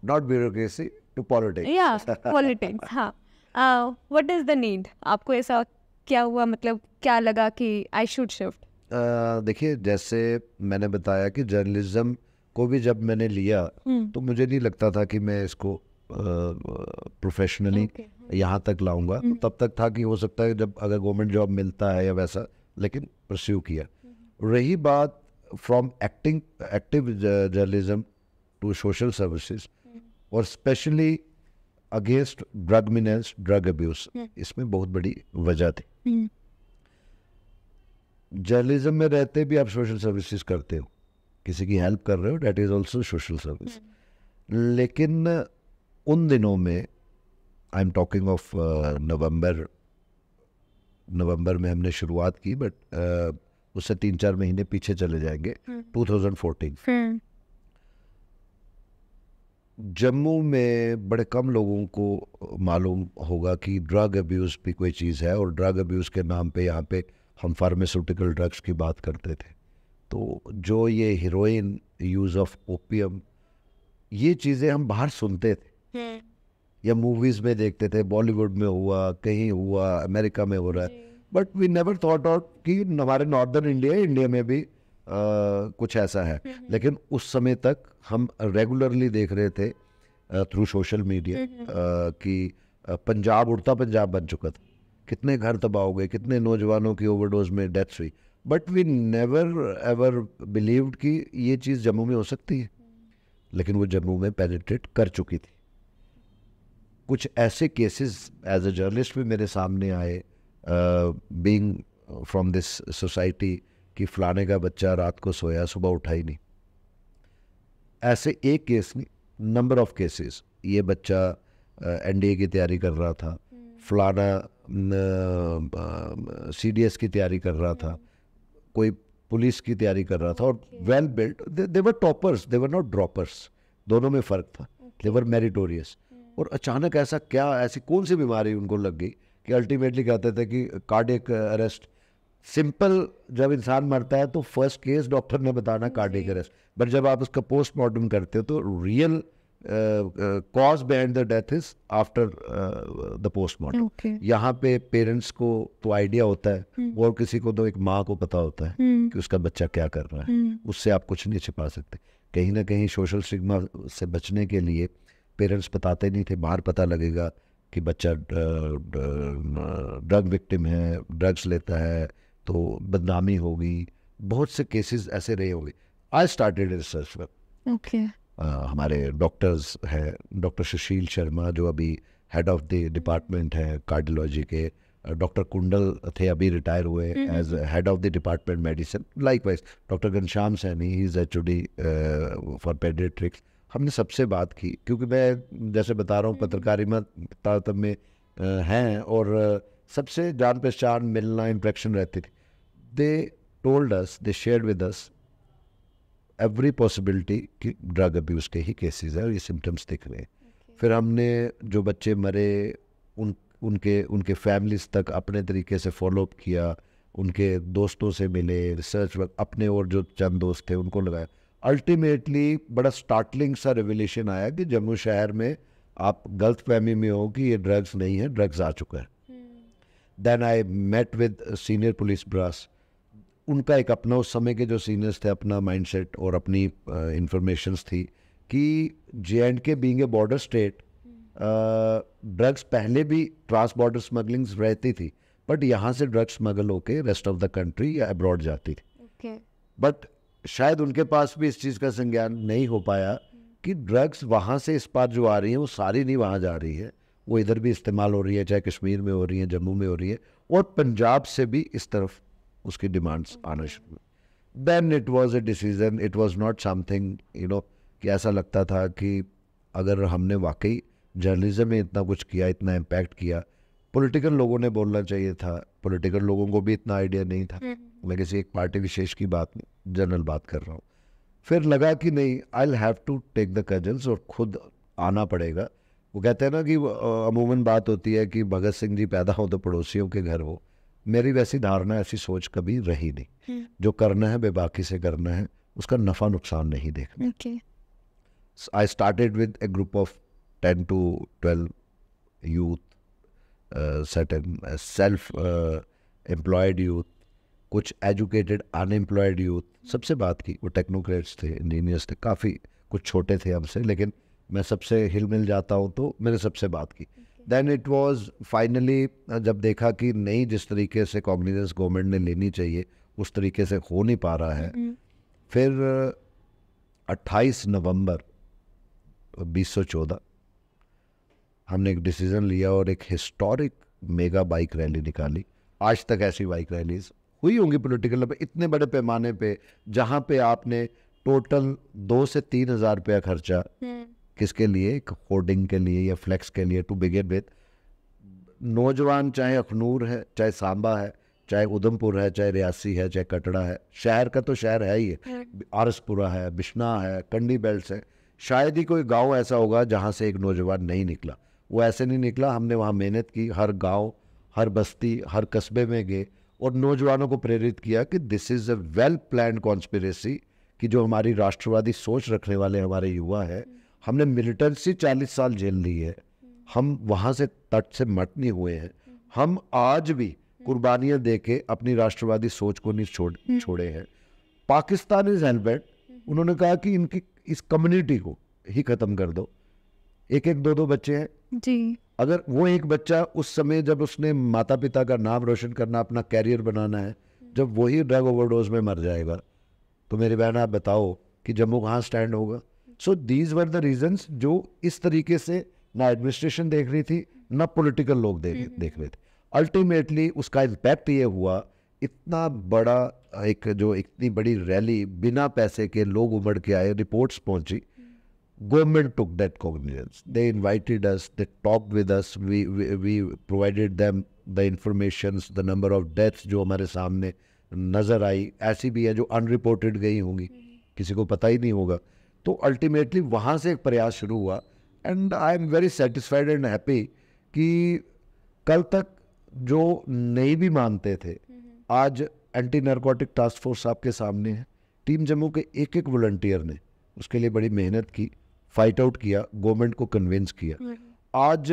Not bureaucracy, to politics.
या पॉलिटिक्स, हाँ। What is the need? आपको ऐसा क्या हुआ, मतलब क्या लगा कि आई शुड शिफ्ट?
देखिए, जैसे मैंने बताया कि जर्नलिज्म को भी जब मैंने लिया तो मुझे नहीं लगता था कि मैं इसको प्रोफेशनली यहाँ तक लाऊंगा। तो तब तक था कि हो सकता है जब अगर गवर्नमेंट जॉब मिलता है या वैसा, लेकिन परस्यू किया। रही बात from active journalism to social services, और specially against drug menace, drug abuse, इसमें बहुत बड़ी वजह थी। जर्नलिज्म में रहते भी आप सोशल सर्विसेज करते हो, किसी की हेल्प कर रहे हो, that is also social service. लेकिन उन दिनों में, I am talking of November में हमने शुरुआत की, बट उससे 3-4 महीने पीछे चले जाएंगे, 2014। जम्मू में बड़े कम लोगों को मालूम होगा कि ड्रग अब्यूज़ भी कोई चीज़ है, और ड्रग अब्यूज़ के नाम पे यहाँ पे हम फार्मास्यूटिकल ड्रग्स की बात करते थे। तो जो ये हीरोइन, यूज़ ऑफ ओपियम, ये चीज़ें हम बाहर सुनते थे या मूवीज़ में देखते थे, बॉलीवुड में हुआ, कहीं हुआ, अमेरिका में हो रहा है, but we never thought out कि हमारे नॉर्दर्न इंडिया में भी कुछ ऐसा है। लेकिन उस समय तक हम रेगुलरली देख रहे थे थ्रू सोशल मीडिया कि पंजाब उड़ता पंजाब बन चुका था, कितने घर तबाह हो गए, कितने नौजवानों की ओवरडोज में डेथ्स हुई, but we never ever believed कि ये चीज़ जम्मू में हो सकती है। लेकिन वो जम्मू में पेनिट्रेट कर चुकी थी। कुछ ऐसे केसेस एज अ जर्नलिस्ट भी मेरे सामने आए, बीइंग फ्रॉम दिस सोसाइटी, कि फलाने का बच्चा रात को सोया, सुबह उठा ही नहीं। ऐसे एक केस नहीं, नंबर ऑफ केसेस। ये बच्चा एनडीए की तैयारी कर रहा था, फलाना सीडीएस की तैयारी कर रहा था, कोई पुलिस की तैयारी कर रहा था, और well built, they were toppers, they were not droppers, दोनों में फ़र्क था। दे वर मेरिटोरियस। और अचानक ऐसा क्या, ऐसी कौन सी बीमारी उनको लग गई कि अल्टीमेटली कहते थे कि कार्डियक अरेस्ट। सिंपल, जब इंसान मरता है तो फर्स्ट केस डॉक्टर ने बताना कार्डियक अरेस्ट, बट जब आप उसका पोस्टमार्टम करते हो तो real cause behind the death is after the postmortem. यहाँ पे पेरेंट्स को तो आइडिया होता है, और किसी को तो एक माँ को पता होता है कि उसका बच्चा क्या कर रहा है, उससे आप कुछ नहीं छिपा सकते। कहीं ना कहीं सोशल स्टिग्मा से बचने के लिए पेरेंट्स बताते नहीं थे, बाहर पता लगेगा कि बच्चा ड्रग विक्टिम है, ड्रग्स लेता है, तो बदनामी होगी। बहुत से केसेस ऐसे रहे होंगे। I started research work. हमारे डॉक्टर्स हैं, डॉक्टर सुशील शर्मा जो अभी हेड ऑफ द डिपार्टमेंट हैं कार्डियोलॉजी के, डॉक्टर कुंडल थे अभी रिटायर हुए as head of the department medicine, likewise doctor Ghanshyam Saini he is HOD for paediatrics. हमने सबसे बात की क्योंकि मैं जैसे बता रहा हूँ पत्रकारिता में हैं और सबसे जान पहचान मिलना इंट्रैक्शन रहती थी। They told us, they shared with us every possibility कि ड्रग अब्यूज़ के ही केसेस है और ये सिम्टम्स दिख रहे हैं। फिर हमने जो बच्चे मरे उनके फैमिलीज तक अपने तरीके से फॉलोअप किया, उनके दोस्तों से मिले, रिसर्च वर्क अपने और जो चंद दोस्त थे उनको लगाया। अल्टीमेटली बड़ा स्टार्टलिंग सा रेवलेशन आया कि जम्मू शहर में आप गलत फहमी में हो कि ये ड्रग्स नहीं है, ड्रग्स आ चुका है। Then I met with senior police brass. उनका एक अपना उस समय के जो सीनियर्स थे अपना माइंडसेट और अपनी इंफॉर्मेशंस थी कि J&K being a border state, drugs पहले भी ट्रांस बॉर्डर स्मगलिंग्स रहती थी, बट यहाँ से ड्रग्स स्मगल होके रेस्ट ऑफ द कंट्री या अब्रॉड जाती थी। बट शायद उनके पास भी इस चीज़ का संज्ञान नहीं हो पाया कि ड्रग्स वहाँ से इस पार जो आ रही है वो सारी नहीं वहाँ जा रही है, वो इधर भी इस्तेमाल हो रही है, चाहे कश्मीर में हो रही है, जम्मू में हो रही है, और पंजाब से भी इस तरफ उसकी डिमांड्स आना शुरू। Then it was a decision, it was not something कि ऐसा लगता था कि अगर हमने वाकई जर्नलिज्म में इतना कुछ किया, इतना इम्पैक्ट किया, पॉलिटिकल लोगों ने बोलना चाहिए था। पॉलिटिकल लोगों को भी इतना आइडिया नहीं था। मैं किसी एक पार्टी विशेष की बात नहीं, जनरल बात कर रहा हूँ। फिर लगा कि नहीं, I will have to take the cudgels और खुद आना पड़ेगा। वो कहते हैं ना कि अमूमन बात होती है कि भगत सिंह जी पैदा हो तो पड़ोसियों के घर हो। मेरी वैसी धारणा, ऐसी सोच कभी रही नहीं। जो करना है बेबाकी से करना है, उसका नफ़ा नुकसान नहीं देखना। I started with A group of 10 to 12 youth, certain self employed youth, कुछ एजुकेटेड अनएम्प्लॉयड यूथ, सबसे बात की। वो टेक्नोक्रेट्स थे, इंजीनियर्स थे, काफ़ी कुछ छोटे थे हमसे, लेकिन मैं सबसे हिल मिल जाता हूँ तो मैंने सबसे बात की। देन इट वाज फाइनली, जब देखा कि नहीं, जिस तरीके से कॉग्निजेंस गवर्नमेंट ने लेनी चाहिए उस तरीके से हो नहीं पा रहा है, फिर 28 नवंबर 2014 हमने एक डिसीज़न लिया और एक हिस्टोरिक मेगा बाइक रैली निकाली। आज तक ऐसी बाइक रैलीज हुई होंगी पॉलिटिकल पे, इतने बड़े पैमाने पे, जहाँ पे आपने टोटल 2 से 3 हज़ार रुपया खर्चा किसके लिए, एक होर्डिंग के लिए या फ्लेक्स के लिए टू बिगिन विद। नौजवान चाहे अखनूर है, चाहे सांबा है, चाहे उधमपुर है, चाहे रियासी है, चाहे कटड़ा है, शहर का तो शहर है ही है, आरसपुरा है, बिश्ना है, कंडी बेल्ट है, शायद ही कोई गांव ऐसा होगा जहां से एक नौजवान नहीं निकला। वो ऐसे नहीं निकला, हमने वहाँ मेहनत की, हर गांव, हर बस्ती, हर कस्बे में गए और नौजवानों को प्रेरित किया कि this is a well planned conspiracy, कि जो हमारी राष्ट्रवादी सोच रखने वाले हमारे युवा है, हमने मिलिटेंसी 40 साल झेल ली है, हम वहाँ से तट से मट नहीं हुए हैं, हम आज भी कुर्बानियाँ दे के अपनी राष्ट्रवादी सोच को नहीं छोड़े हैं। पाकिस्तान इज हेलबेट, उन्होंने कहा कि इनकी इस कम्युनिटी को ही ख़त्म कर दो। एक एक 2-2 बच्चे हैं जी। अगर वो एक बच्चा उस समय, जब उसने माता पिता का नाम रोशन करना, अपना कैरियर बनाना है, जब वही ड्रग ओवरडोज में मर जाएगा, तो मेरी बहन आप बताओ कि जम्मू कहाँ स्टैंड होगा। So these were the reasons जो इस तरीके से ना एडमिनिस्ट्रेशन देख रही थी, ना पॉलिटिकल लोग देख रहे थे। अल्टीमेटली उसका इम्पैक्ट ये हुआ, इतना बड़ा इतनी बड़ी रैली, बिना पैसे के लोग उमड़ के आए, रिपोर्ट्स पहुंची, government took that cognizance. They invited us, they talked with us, we provided them the informations, the number of deaths जो हमारे सामने नज़र आई, ऐसी भी है जो अनरिपोर्टेड गई होंगी, किसी को पता ही नहीं होगा। तो अल्टीमेटली वहाँ से एक प्रयास शुरू हुआ and I am very satisfied and happy कि कल तक जो नहीं भी मानते थे, आज एंटी नारकोटिक टास्क फोर्स आपके सामने है। टीम जम्मू के एक एक वॉलंटियर ने उसके लिए बड़ी मेहनत की, फाइट आउट किया, गवर्नमेंट को कन्विंस किया। आज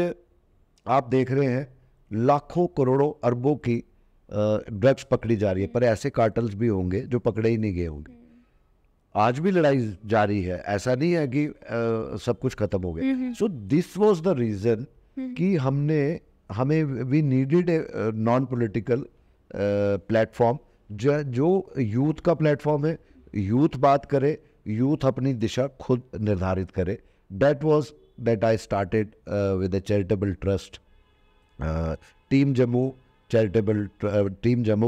आप देख रहे हैं लाखों करोड़ों अरबों की ड्रग्स पकड़ी जा रही है, पर ऐसे कार्टल्स भी होंगे जो पकड़े ही नहीं गए होंगे। आज भी लड़ाई जारी है, ऐसा नहीं है कि सब कुछ खत्म हो गया। So this was the reason कि हमें we needed a non political platform, जो यूथ का प्लेटफॉर्म है, यूथ बात करे, यूथ अपनी दिशा खुद निर्धारित करे। That was that I started with a charitable trust, team Jammu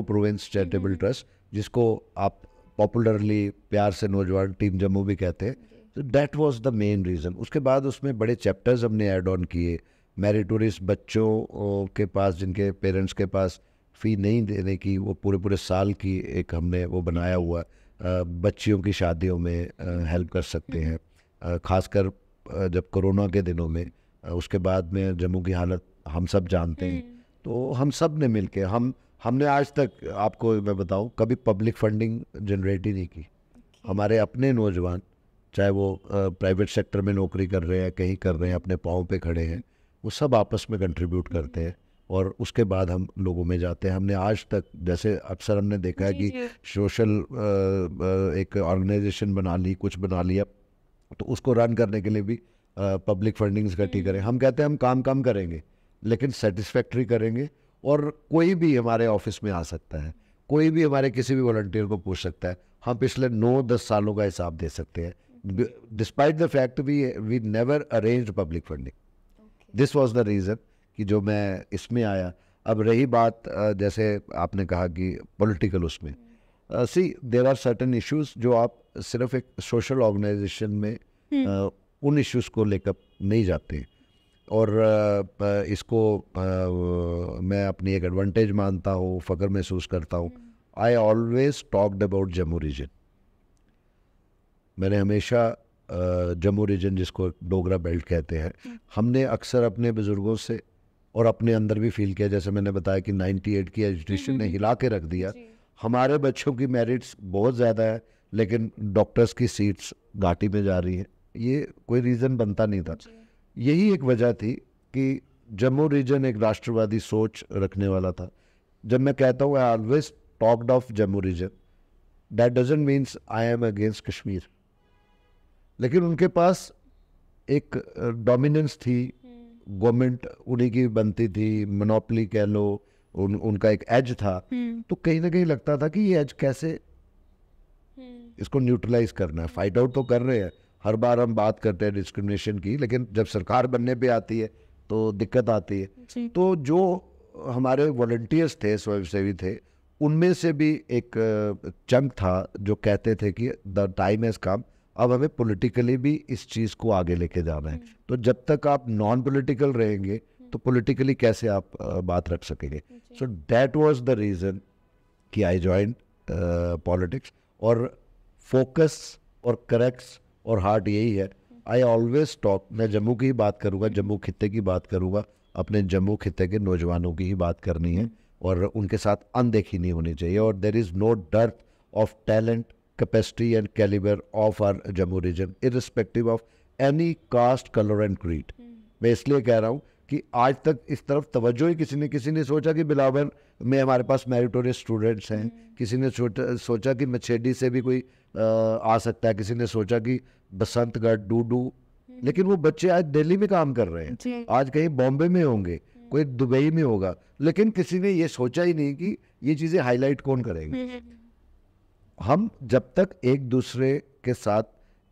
province charitable trust, जिसको आप पॉपुलरली प्यार से नौजवान टीम जम्मू भी कहते हैं. तो that was the main reason. उसके बाद उसमें बड़े चैप्टर्स हमने ऐड ऑन किए. मेरिटोरियस बच्चों के पास, जिनके पेरेंट्स के पास फ़ी नहीं देने की, वो पूरे साल की एक हमने वो बनाया हुआ. बच्चियों की शादियों में हेल्प कर सकते हैं, ख़ासकर जब कोरोना के दिनों में. उसके बाद में जम्मू की हालत हम सब जानते हैं. तो हम सब ने मिल के हमने आज तक, आपको मैं बताऊं, कभी पब्लिक फंडिंग जनरेट ही नहीं की. हमारे अपने नौजवान, चाहे वो प्राइवेट सेक्टर में नौकरी कर रहे हैं, कहीं कर रहे हैं, अपने पाँव पे खड़े हैं, वो सब आपस में कंट्रीब्यूट करते हैं और उसके बाद हम लोगों में जाते हैं. हमने आज तक, जैसे अक्सर हमने देखा है कि सोशल एक ऑर्गेनाइजेशन बना ली, कुछ बना लिया, तो उसको रन करने के लिए भी पब्लिक फंडिंग इकट्ठी करें. हम कहते हैं हम काम करेंगे लेकिन सेटिस्फैक्ट्री करेंगे, और कोई भी हमारे ऑफिस में आ सकता है, कोई भी हमारे किसी भी वॉलंटियर को पूछ सकता है. हम पिछले 9-10 सालों का हिसाब दे सकते हैं. Despite the fact we never arranged public funding. This was the reason कि जो मैं इसमें आया. अब रही बात, जैसे आपने कहा कि पॉलिटिकल, उसमें सी देयर आर सर्टेन इश्यूज जो आप सिर्फ एक सोशल ऑर्गेनाइजेशन में उन इश्यूज को लेकर नहीं जाते. और इसको मैं अपनी एक एडवांटेज मानता हूँ, फ़ख्र महसूस करता हूँ. I always talked about Jammu region. मैंने हमेशा जम्मू रीजन, जिसको डोगरा बेल्ट कहते हैं, हमने अक्सर अपने बुज़ुर्गों से और अपने अंदर भी फील किया. जैसे मैंने बताया कि 98 की एजुकेशन ने हिला के रख दिया. हमारे बच्चों की मेरिट्स बहुत ज़्यादा है लेकिन डॉक्टर्स की सीट्स घाटी में जा रही हैं. ये कोई रीज़न बनता नहीं था. यही एक वजह थी कि जम्मू रीजन एक राष्ट्रवादी सोच रखने वाला था. जब मैं कहता हूँ I always talked of Jammu region, that doesn't means I am against Kashmir. लेकिन उनके पास एक डोमिनेंस थी, गवर्नमेंट उन्हीं की बनती थी, मोनोपोली कह लो, उनका एक एज था. तो कहीं ना कहीं लगता था कि ये एज कैसे इसको न्यूट्रलाइज करना है. फाइट आउट तो कर रहे हैं, हर बार हम बात करते हैं डिस्क्रिमिनेशन की, लेकिन जब सरकार बनने पे आती है तो दिक्कत आती है. तो जो हमारे वॉलंटियर्स थे, स्वयंसेवी थे, उनमें से भी एक चंक था जो कहते थे कि द टाइम हैज़ कम, अब हमें पॉलिटिकली भी इस चीज़ को आगे लेके जाना है. तो जब तक आप नॉन पॉलिटिकल रहेंगे तो पॉलिटिकली कैसे आप बात रख सकेंगे. So that was the reason कि आई जॉइंड पॉलिटिक्स. और फोकस और करेक्ट्स और हार्ट यही है. आई ऑलवेज टॉक, मैं जम्मू की ही बात करूँगा, जम्मू खित्ते की बात करूँगा, अपने जम्मू खित्ते के नौजवानों की ही बात करनी है और उनके साथ अनदेखी नहीं होनी चाहिए. और there is no dearth of talent, capacity and calibre of our Jammu region, irrespective of any caste, colour and creed. मैं इसलिए कह रहा हूँ कि आज तक इस तरफ तवज्जो ही किसी ने सोचा कि बिलावर में हमारे पास मेरिटोरियस स्टूडेंट्स हैं, किसी ने सोचा कि मछेडी से भी कोई आ सकता है, किसी ने सोचा कि बसंतगढ़, डूडू, लेकिन वो बच्चे आज दिल्ली में काम कर रहे हैं, आज कहीं बॉम्बे में होंगे, कोई दुबई में होगा, लेकिन किसी ने ये सोचा ही नहीं कि ये चीज़ें हाईलाइट कौन करेंगे. हम जब तक एक दूसरे के साथ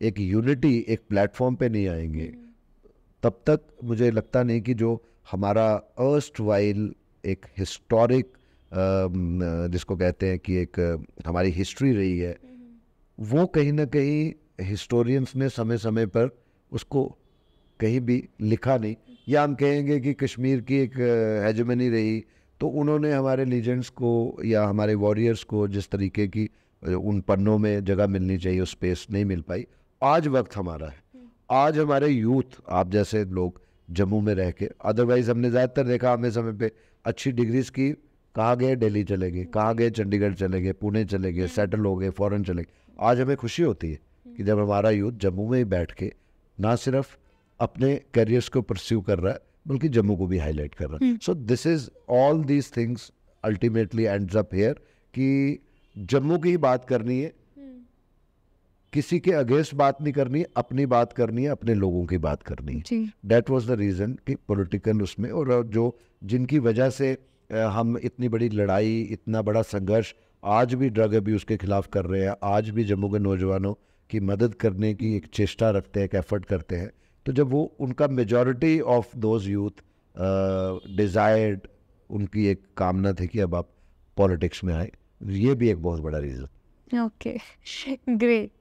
एक यूनिटी, एक प्लेटफॉर्म पे नहीं आएंगे, तब तक मुझे लगता नहीं कि जो हमारा अर्स्ट वाइल एक हिस्टोरिक, जिसको कहते हैं कि एक हमारी हिस्ट्री रही है, वो कहीं ना कहीं हिस्टोरियंस ने समय समय पर उसको कहीं भी लिखा नहीं. या हम कहेंगे कि कश्मीर की एक हेजेमनी रही, तो उन्होंने हमारे लीजेंड्स को या हमारे वॉरियर्स को जिस तरीके की उन पन्नों में जगह मिलनी चाहिए, उस स्पेस नहीं मिल पाई. आज वक्त हमारा है, आज हमारे यूथ, आप जैसे लोग जम्मू में रह के, अदरवाइज हमने ज़्यादातर देखा हमें समय पे अच्छी डिग्रीज की, कहाँ गए, दिल्ली चले गए, कहाँ गए, चंडीगढ़ चले गए, पुणे चले गए, सेटल हो गए, फॉरेन चले गए. आज हमें खुशी होती है कि जब हमारा यूथ जम्मू में ही बैठ के ना सिर्फ अपने करियर्स को परस्यू कर रहा है बल्कि जम्मू को भी हाईलाइट कर रहा है. So this is all these things ultimately ends up here कि जम्मू की ही बात करनी है, किसी के अगेंस्ट बात नहीं करनी है, अपनी बात करनी है, अपने लोगों की बात करनी है. दैट वाज द रीज़न कि पॉलिटिकल उसमें, और जो जिनकी वजह से हम इतनी बड़ी लड़ाई, इतना बड़ा संघर्ष आज भी ड्रग अब्यूज के खिलाफ कर रहे हैं, आज भी जम्मू के नौजवानों की मदद करने की एक चेष्टा रखते हैं, एक एफर्ट करते हैं, तो जब वो उनका majority of those youth desired, उनकी एक कामना थी कि अब आप पॉलिटिक्स में आए, ये भी एक बहुत बड़ा रीज़न।
Okay, great.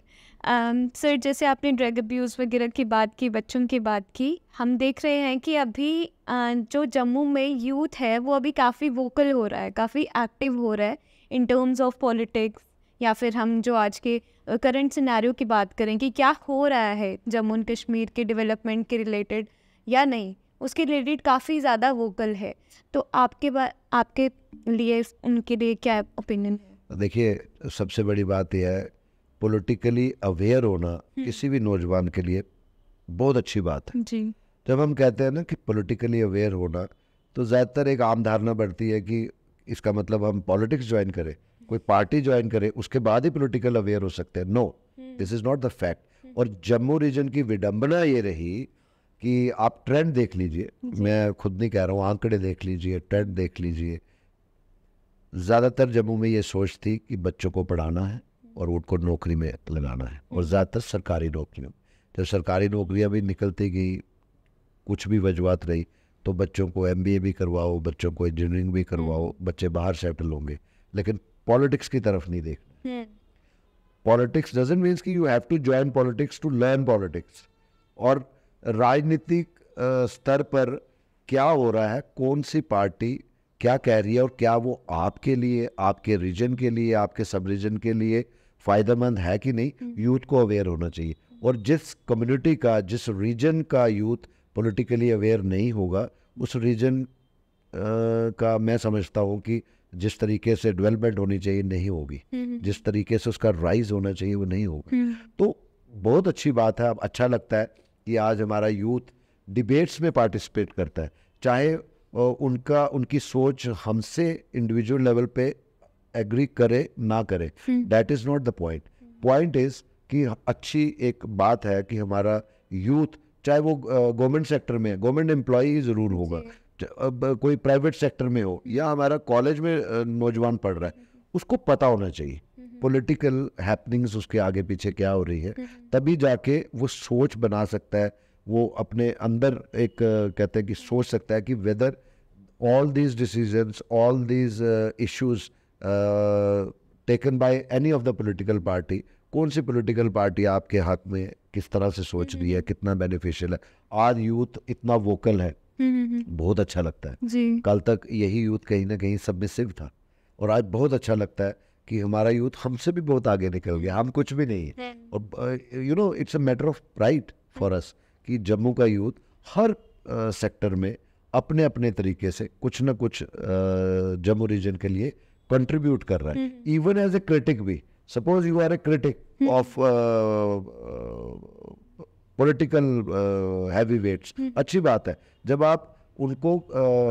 सर, जैसे आपने ड्रग अब्यूज़ वगैरह की बात की, बच्चों की बात की, हम देख रहे हैं कि अभी जो जम्मू में यूथ है वो अभी काफ़ी वोकल हो रहा है, काफ़ी एक्टिव हो रहा है इन टर्म्स ऑफ पॉलिटिक्स, या फिर हम जो आज के करंट सिनेरियो की बात करें कि क्या हो रहा है जम्मू एंड कश्मीर के डेवलपमेंट के रिलेटेड या नहीं, उसके रिलेटेड काफ़ी ज़्यादा वोकल है। तो आपके लिए उनके लिए क्या ओपिनियन है?
देखिए, सबसे बड़ी बात यह है, पॉलिटिकली अवेयर होना किसी भी नौजवान के लिए बहुत अच्छी बात है
जी।
जब हम कहते हैं ना कि पॉलिटिकली अवेयर होना, तो ज़्यादातर एक आम धारणा बढ़ती है कि इसका मतलब हम पॉलिटिक्स ज्वाइन करें, कोई पार्टी ज्वाइन करें, उसके बाद ही पॉलिटिकल अवेयर हो सकते हैं। No, this is not the fact. और जम्मू रीजन की विडंबना ये रही कि आप ट्रेंड देख लीजिए, मैं खुद नहीं कह रहा हूँ, आंकड़े देख लीजिए, ट्रेंड देख लीजिए। ज़्यादातर जम्मू में ये सोच थी कि बच्चों को पढ़ाना है और उनको नौकरी में लगाना है, और ज़्यादातर सरकारी नौकरियों। जब सरकारी नौकरियां भी निकलती गई, कुछ भी वजूहत रही, तो बच्चों को MBA भी करवाओ, बच्चों को इंजीनियरिंग भी करवाओ, बच्चे बाहर सेटल होंगे, लेकिन पॉलिटिक्स की तरफ नहीं देखना। पॉलिटिक्स डजंट मीन्स कि you have to join politics to learn politics. और राजनीतिक स्तर पर क्या हो रहा है, कौन सी पार्टी क्या कह रही है, और क्या वो आपके लिए, आपके रीजन के लिए, आपके सब रीजन के लिए फ़ायदेमंद है कि नहीं, यूथ को अवेयर होना चाहिए। और जिस कम्युनिटी का, जिस रीजन का यूथ पॉलिटिकली अवेयर नहीं होगा, उस रीजन का मैं समझता हूँ कि जिस तरीके से डेवलपमेंट होनी चाहिए नहीं होगी, जिस तरीके से उसका राइज होना चाहिए वो नहीं होगा। तो बहुत अच्छी बात है, अब अच्छा लगता है कि आज हमारा यूथ डिबेट्स में पार्टिसिपेट करता है, चाहे उनकी सोच हमसे इंडिविजुअल लेवल पे एग्री करे ना करे, that is not the point. Point is कि अच्छी एक बात है कि हमारा यूथ, चाहे वो गवर्नमेंट सेक्टर में, गवर्नमेंट एम्प्लॉई ज़रूर होगा, अब कोई प्राइवेट सेक्टर में हो, या हमारा कॉलेज में नौजवान पढ़ रहा है, उसको पता होना चाहिए पॉलिटिकल हैपनिंग्स उसके आगे पीछे क्या हो रही है, तभी जाके वो सोच बना सकता है, वो अपने अंदर एक कहते हैं कि सोच सकता है कि weather all these decisions, all these issues taken by any of the political party, कौन सी पॉलिटिकल पार्टी आपके हक में किस तरह से सोच रही है, कितना बेनिफिशियल है। आज यूथ इतना वोकल है, बहुत अच्छा लगता है जी। कल तक यही यूथ कहीं ना कहीं सबमिसिव था, और आज बहुत अच्छा लगता है कि हमारा यूथ हमसे भी बहुत आगे निकल गया, हम कुछ भी नहीं है। और you know, it's a matter of pride for us कि जम्मू का यूथ हर सेक्टर में अपने अपने तरीके से कुछ ना कुछ जम्मू रीजन के लिए कंट्रीब्यूट कर रहा है, इवन एज ए क्रिटिक भी। Suppose you are a critic of political heavyweights, अच्छी बात है, जब आप उनको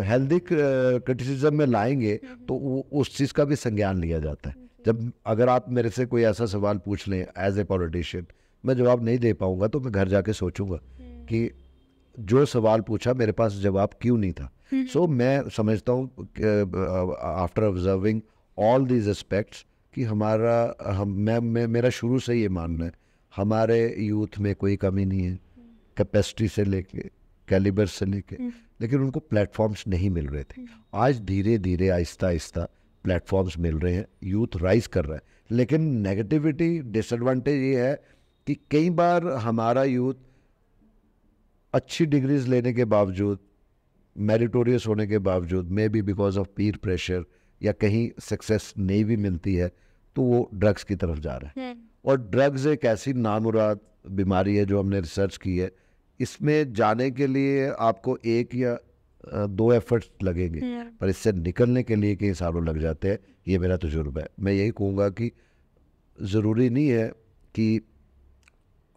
हेल्दी क्रिटिसिज्म में लाएंगे तो उस चीज़ का भी संज्ञान लिया जाता है। जब अगर आप मेरे से कोई ऐसा सवाल पूछ लें एज ए पॉलिटिशियन, मैं जवाब नहीं दे पाऊंगा, तो मैं घर जाके सोचूंगा कि जो सवाल पूछा मेरे पास जवाब क्यों नहीं था। सो मैं समझता हूँ after observing all these aspects कि मेरा शुरू से ये मानना है, हमारे यूथ में कोई कमी नहीं है, कैपेसिटी से लेके कैलिबर से लेके, लेकिन उनको प्लेटफॉर्म्स नहीं मिल रहे थे। आज धीरे धीरे आहिस्ता आहिस्ता प्लेटफॉर्म्स मिल रहे हैं, यूथ राइज कर रहा है। लेकिन नेगेटिविटी, डिसएडवांटेज ये है कि कई बार हमारा यूथ अच्छी डिग्रीज लेने के बावजूद, मेरिटोरियस होने के बावजूद, may be because of Pir pressure या कहीं सक्सेस नहीं भी मिलती है, तो वो ड्रग्स की तरफ जा रहा है। और ड्रग्स एक ऐसी नामुराद बीमारी है जो हमने रिसर्च की है, इसमें जाने के लिए आपको 1 या 2 एफर्ट्स लगेंगे, पर इससे निकलने के लिए कई सालों लग जाते हैं। ये मेरा तजुर्बा है। मैं यही कहूँगा कि ज़रूरी नहीं है कि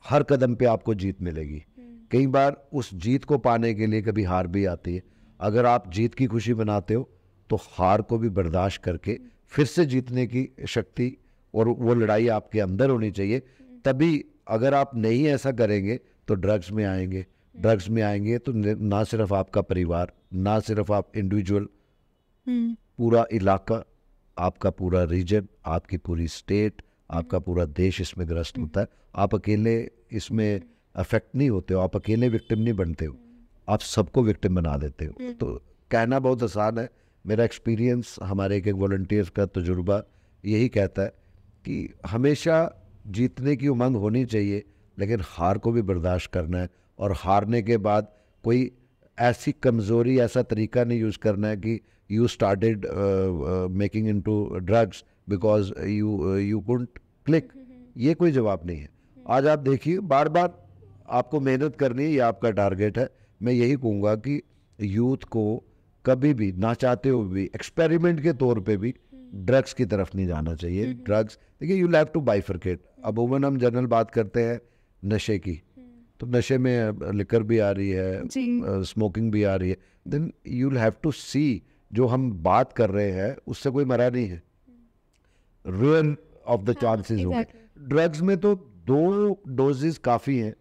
हर कदम पे आपको जीत मिलेगी, कई बार उस जीत को पाने के लिए कभी हार भी आती है। अगर आप जीत की खुशी मनाते हो तो हार को भी बर्दाश्त करके फिर से जीतने की शक्ति और वो लड़ाई आपके अंदर होनी चाहिए। तभी अगर आप नहीं ऐसा करेंगे तो ड्रग्स में आएंगे। ड्रग्स में आएंगे तो ना सिर्फ आपका परिवार, ना सिर्फ आप इंडिविजुअल, पूरा इलाका, आपका पूरा रीजन, आपकी पूरी स्टेट, आपका पूरा देश इसमें ग्रस्त होता है। आप अकेले इसमें अफेक्ट नहीं होते हो, आप अकेले विक्टिम नहीं बनते हो, आप सबको विक्टिम बना देते हो। तो कहना बहुत आसान है, मेरा एक्सपीरियंस, हमारे एक वॉलंटियर्स का तजुर्बा यही कहता है कि हमेशा जीतने की उमंग होनी चाहिए, लेकिन हार को भी बर्दाश्त करना है, और हारने के बाद कोई ऐसी कमज़ोरी, ऐसा तरीका नहीं यूज़ करना है कि you started making into drugs because you couldn't click. ये कोई जवाब नहीं है। आज आप देखिए, बार बार आपको मेहनत करनी है, ये आपका टारगेट है। मैं यही कहूँगा कि यूथ को कभी भी ना चाहते हुए भी एक्सपेरिमेंट के तौर पे भी ड्रग्स की तरफ नहीं जाना चाहिए। ड्रग्स, देखिए, यू हैव टू बाइफरकेट। अब ओवन हम जनरल बात करते हैं नशे की, तो नशे में लिकर भी आ रही है, स्मोकिंग भी आ रही है। देन यू हैव टू सी, जो हम बात कर रहे हैं उससे कोई मरा नहीं है, रुइन ऑफ द चांसेस होंगे। ड्रग्स में तो 2 डोजेस काफ़ी हैं,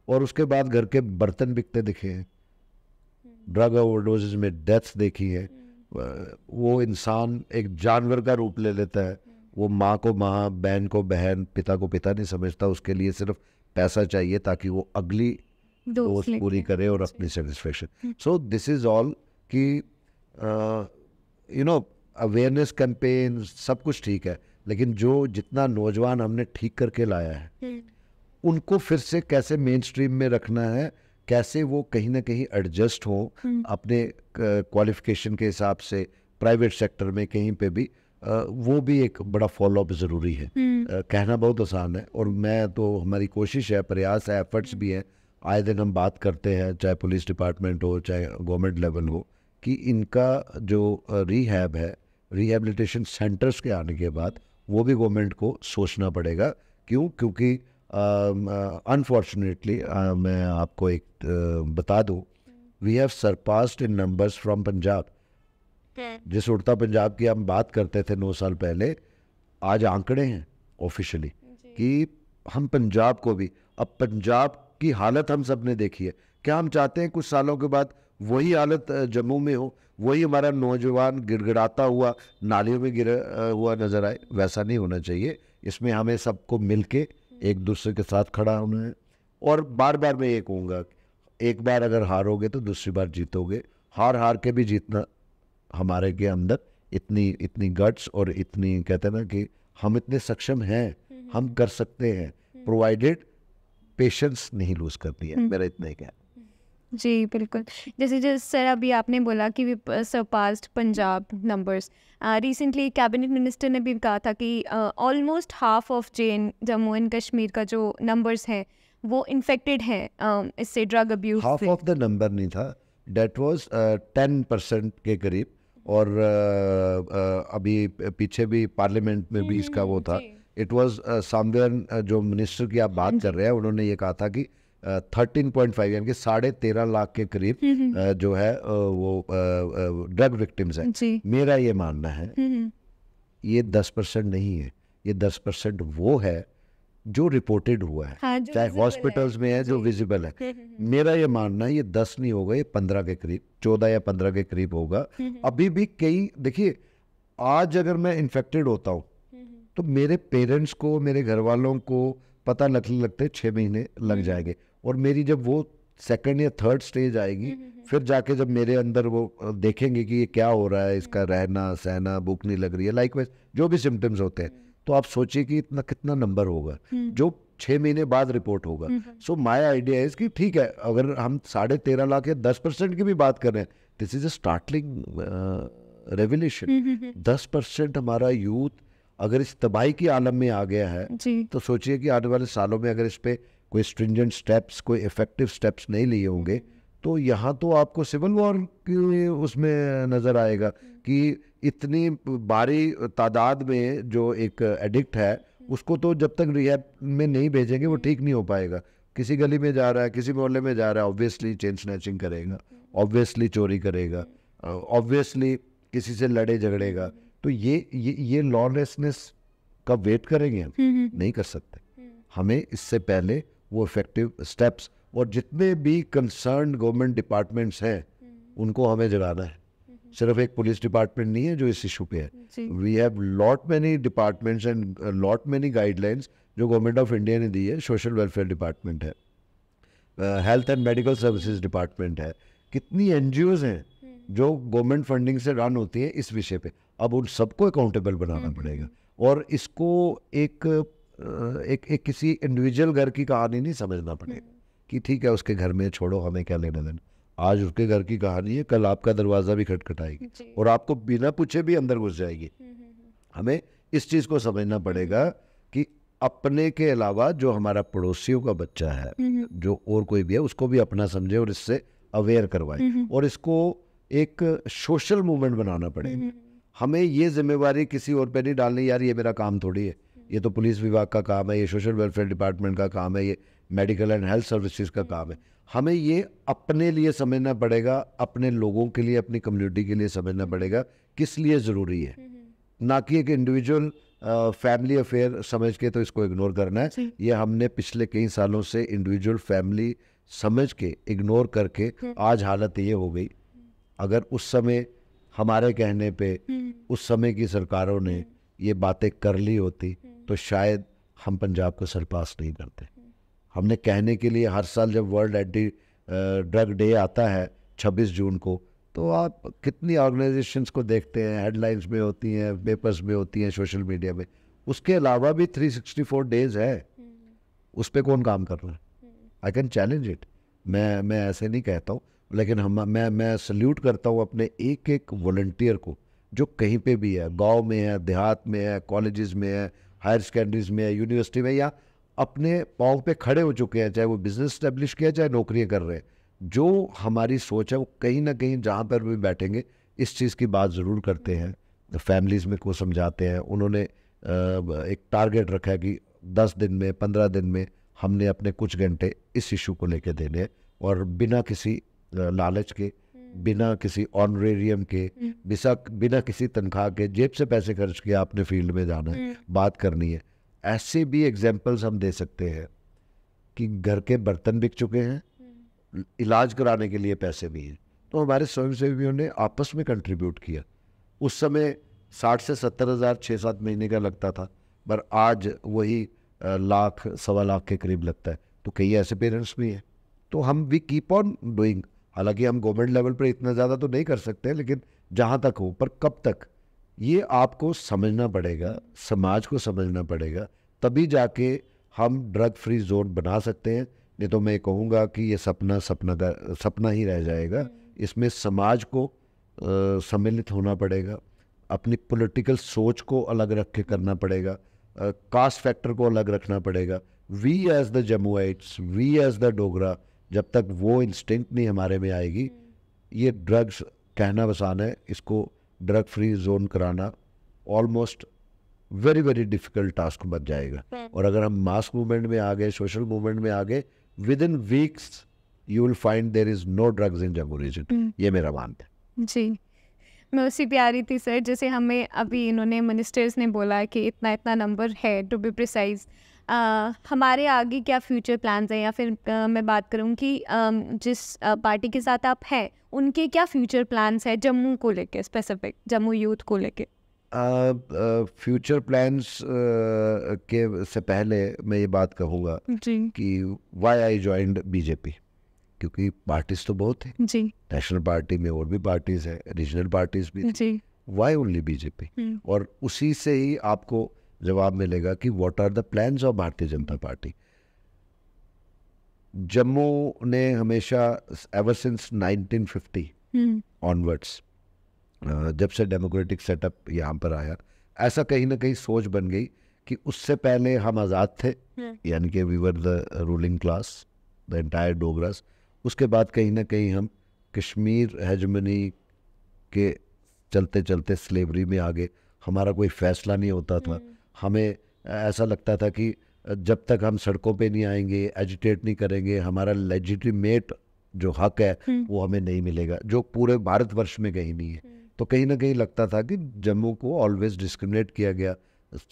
और उसके बाद घर के बर्तन बिकते दिखे हैं। ड्रग ओवरडोजेस में डेथ्स देखी है। वो इंसान एक जानवर का रूप ले लेता है, वो माँ को माँ, बहन को बहन, पिता को पिता नहीं समझता, उसके लिए सिर्फ पैसा चाहिए ताकि वो अगली डोज पूरी करे और अपनी satisfaction. So this is all कि यू नो अवेयरनेस कैंपेन सब कुछ ठीक है, लेकिन जो जितना नौजवान हमने ठीक करके लाया है उनको फिर से कैसे मेन स्ट्रीम में रखना है, कैसे वो कहीं ना कहीं एडजस्ट हो अपने क्वालिफिकेशन के हिसाब से प्राइवेट सेक्टर में कहीं पे भी, वो भी एक बड़ा फॉलोअप ज़रूरी है। कहना बहुत आसान है, और मैं तो, हमारी कोशिश है, प्रयास है, एफर्ट्स भी हैं। आए दिन हम बात करते हैं, चाहे पुलिस डिपार्टमेंट हो, चाहे गवर्नमेंट लेवल हो, कि इनका जो रिहैब है, रिहेबिलिटेशन सेंटर्स के आने के बाद वो भी गवर्नमेंट को सोचना पड़ेगा। क्यों? क्योंकि अनफॉर्चुनेटली मैं आपको एक बता दूं, we have surpassed in numbers from Punjab. जिस उड़ता पंजाब की हम बात करते थे 9 साल पहले, आज आंकड़े हैं ऑफिशियली कि हम पंजाब को भी, अब पंजाब की हालत हम सब ने देखी है। क्या हम चाहते हैं कुछ सालों के बाद वही हालत जम्मू में हो, वही हमारा नौजवान गिड़गिड़ाता हुआ नालियों में गिरा हुआ नजर आए? वैसा नहीं होना चाहिए। इसमें हमें सबको मिलके एक दूसरे के साथ खड़ा होना है। और बार बार मैं ये कहूँगा, एक बार अगर हारोगे तो दूसरी बार जीतोगे। हार हार के भी जीतना हमारे के अंदर इतनी गट्स और इतनी, कहते हैं ना कि हम इतने सक्षम हैं, हम कर सकते हैं, प्रोवाइडेड पेशेंस नहीं लूज करती है। मेरा इतना ही कहना।
जी बिल्कुल। जैसे सर अभी आपने बोला कि we surpassed Punjab numbers, recently cabinet minister ने भी कहा था कि almost half of Jammu and Kashmir का जो नंबर्स हैं वो इन्फेक्टेड हैं इससे, drug abuse.
Half of the number नहीं था, डेट वाज 10% के करीब। और अभी पीछे भी पार्लियामेंट में भी इसका वो था, इट वाज समवेयर, जो मिनिस्टर की आप बात कर रहे हैं, उन्होंने ये कहा था कि 13.5 यानी कि 13.5 लाख के करीब जो है वो ड्रग विक्टिम्स हैं। मेरा ये मानना है ये 10% नहीं है, ये 10% वो है जो रिपोर्टेड हुआ है, हाँ, चाहे हॉस्पिटल्स में है, जो विजिबल है। मेरा ये मानना है ये 10 नहीं होगा, ये 15 के करीब, 14 या 15 के करीब होगा। अभी भी कई, देखिए, आज अगर मैं इन्फेक्टेड होता हूँ तो मेरे पेरेंट्स को, मेरे घर वालों को पता लगते 6 महीने लग जाएंगे, और मेरी जब वो सेकंड या थर्ड स्टेज आएगी, फिर जाके जब मेरे अंदर वो देखेंगे कि ये क्या हो रहा है, इसका रहना सहना, भूख नहीं लग रही है, लाइकवाइज जो भी सिम्टम्स होते हैं, तो आप सोचिए कि इतना कितना नंबर होगा जो 6 महीने बाद रिपोर्ट होगा। सो माय आइडिया है कि ठीक है, अगर हम 13.5 लाख या 10% की भी बात कर रहे हैं, this is a startling revolution. 10% हमारा यूथ अगर इस तबाही की आलम में आ गया है, तो सोचिए कि आने वाले सालों में अगर इस पे कोई स्ट्रिंजेंट स्टेप्स, कोई इफेक्टिव स्टेप्स नहीं लिए होंगे, तो यहाँ तो आपको सिविल वॉर की उसमें नज़र आएगा कि इतनी भारी तादाद में जो एक एडिक्ट है, उसको तो जब तक रिहैब में नहीं भेजेंगे वो ठीक नहीं हो पाएगा। किसी गली में जा रहा है, किसी मोहल्ले में जा रहा है, ऑब्वियसली चेन स्नैचिंग करेगा, ऑब्वियसली चोरी करेगा, ऑब्वियसली किसी से लड़े झगड़ेगा। तो ये लॉलेसनेस का वेट करेंगे हम? नहीं कर सकते। हमें इससे पहले वो इफेक्टिव स्टेप्स, और जितने भी कंसर्न गवर्नमेंट डिपार्टमेंट्स हैं उनको हमें जगाना है। सिर्फ एक पुलिस डिपार्टमेंट नहीं है जो इस इशू पे है। We have lot many departments and lot many guidelines जो गवर्नमेंट ऑफ इंडिया ने दी है। सोशल वेलफेयर डिपार्टमेंट है, health and medical services department है, कितनी NGOs हैं जो गवर्नमेंट फंडिंग से रन होती है इस विषय पे। अब उन सबको अकाउंटेबल बनाना पड़ेगा, और इसको एक किसी इंडिविजुअल घर की कहानी नहीं समझना पड़ेगा कि ठीक है उसके घर में छोड़ो, हमें क्या लेना देना। आज उसके घर की कहानी है, कल आपका दरवाज़ा भी खटखटाएगी और आपको बिना पूछे भी अंदर घुस जाएगी। हमें इस चीज़ को समझना पड़ेगा कि अपने के अलावा जो हमारा पड़ोसियों का बच्चा है, जो और कोई भी है, उसको भी अपना समझे और इससे अवेयर करवाए, और इसको एक सोशल मूवमेंट बनाना पड़ेगा। हमें ये जिम्मेवारी किसी और पे नहीं डालनी, यार ये मेरा काम थोड़ी है, ये तो पुलिस विभाग का काम है, ये सोशल वेलफेयर डिपार्टमेंट का काम है, ये मेडिकल एंड हेल्थ सर्विसेज का काम है। हमें ये अपने लिए समझना पड़ेगा, अपने लोगों के लिए, अपनी कम्युनिटी के लिए समझना पड़ेगा किस लिए ज़रूरी है, ना कि एक इंडिविजुअल फैमिली अफेयर समझ के तो इसको इग्नोर करना है। ये हमने पिछले कई सालों से इंडिविजुअल फैमिली समझ के इग्नोर करके आज हालत ये हो गई। अगर उस समय हमारे कहने पे उस समय की सरकारों ने ये बातें कर ली होती तो शायद हम पंजाब को सरपास नहीं करते। हमने कहने के लिए हर साल जब वर्ल्ड एंटी ड्रग डे आता है 26 जून को, तो आप कितनी ऑर्गेनाइजेशंस को देखते हैं, हेडलाइंस में होती हैं, पेपर्स में होती हैं, सोशल मीडिया में। उसके अलावा भी 364 डेज है, उस पर कौन काम कर रहा है? I can challenge it. मैं ऐसे नहीं कहता हूँ, लेकिन मैं सल्यूट करता हूँ अपने एक एक वॉलंटियर को जो कहीं पे भी है, गांव में है, देहात में है, कॉलेजेस में है, हायर सेकेंडरीज में है, यूनिवर्सिटी में, या अपने पाँव पे खड़े हो चुके हैं, चाहे वो बिजनेस स्टैब्लिश किया, चाहे नौकरियाँ कर रहे हैं। जो हमारी सोच है वो कहीं ना कहीं जहाँ पर भी बैठेंगे इस चीज़ की बात ज़रूर करते हैं, फैमिलीज़ में को समझाते हैं। उन्होंने एक टारगेट रखा है कि 10 दिन में, 15 दिन में हमने अपने कुछ घंटे इस इशू को लेके देने हैं, और बिना किसी लालच के, बिना किसी ऑनरेरियम के, बिना किसी तनख्वाह के, जेब से पैसे खर्च के आपने फील्ड में जाना है, बात करनी है। ऐसे भी एग्जाम्पल्स हम दे सकते हैं कि घर के बर्तन बिक चुके हैं, इलाज कराने के लिए पैसे भी हैं, तो हमारे स्वयंसेवियों ने आपस में कंट्रीब्यूट किया। उस समय 60 से 70 हज़ार 6-7 महीने का लगता था, पर आज वही लाख, 1.25 लाख के करीब लगता है। तो कई ऐसे पेरेंट्स भी हैं। तो हम वी कीप ऑन डूइंग। हालांकि हम गवर्नमेंट लेवल पर इतना ज़्यादा तो नहीं कर सकते, लेकिन जहाँ तक हो, पर कब तक, ये आपको समझना पड़ेगा, समाज को समझना पड़ेगा, तभी जाके हम ड्रग फ्री जोन बना सकते हैं। नहीं तो मैं कहूँगा कि ये सपना ही रह जाएगा। इसमें समाज को सम्मिलित होना पड़ेगा, अपनी पॉलिटिकल सोच को अलग रख के करना पड़ेगा, कास्ट फैक्टर को अलग रखना पड़ेगा। We as the Jammuites, we as the Dogra, जब तक वो इंस्टिंक्ट नहीं हमारे में आएगी, ये ड्रग्स कहना आसान है, इसको ड्रग फ्री जोन कराना almost very very difficult task बन जाएगा। और अगर हम मास मूवमेंट में आ गए, सोशल मूवमेंट में आ गए, within weeks you will find there is no drugs in Jammu region. ये मेरा मानना है।
जी, मैं उसी पे आ रही थी सर, जैसे हमें अभी इन्होंने मिनिस्टर्स ने बोला कि इतना इतना नंबर है, टू बी प्रिसाइज, हमारे आगे क्या फ्यूचर प्लान्स हैं, या फिर मैं बात करूं कि जिस पार्टी के साथ आप हैं उनके क्या फ्यूचर प्लान्स हैं जम्मू को लेके, स्पेसिफिक जम्मू यूथ को लेके?
फ्यूचर प्लान्स के से पहले मैं ये बात कहूँगा कि वाई आई ज्वाइंड बीजेपी, क्योंकि पार्टीज तो बहुत हैं जी, नेशनल पार्टी में और भी पार्टीज हैं, रीजनल पार्टीज भी जी, वाई ओनली बीजेपी? और उसी से ही आपको जवाब मिलेगा कि what are the plans of Bharatiya Janata party. Jammu ने हमेशा एवर सिंस 1950 ऑनवर्ड्स, जब से डेमोक्रेटिक सेटअप यहाँ पर आया, ऐसा कहीं ना कहीं सोच बन गई कि उससे पहले हम आज़ाद थे, यानी कि we were the ruling class, the entire Dogras. उसके बाद कहीं ना कहीं हम कश्मीर हेजमनी के चलते चलते स्लेवरी में आ गए। हमारा कोई फैसला नहीं होता था, हमें ऐसा लगता था कि जब तक हम सड़कों पे नहीं आएंगे, एजिटेट नहीं करेंगे, हमारा लेजिटिमेट जो हक है वो हमें नहीं मिलेगा, जो पूरे भारतवर्ष में कहीं नहीं है। तो कहीं ना कहीं लगता था कि जम्मू को ऑलवेज डिस्क्रिमिनेट किया गया,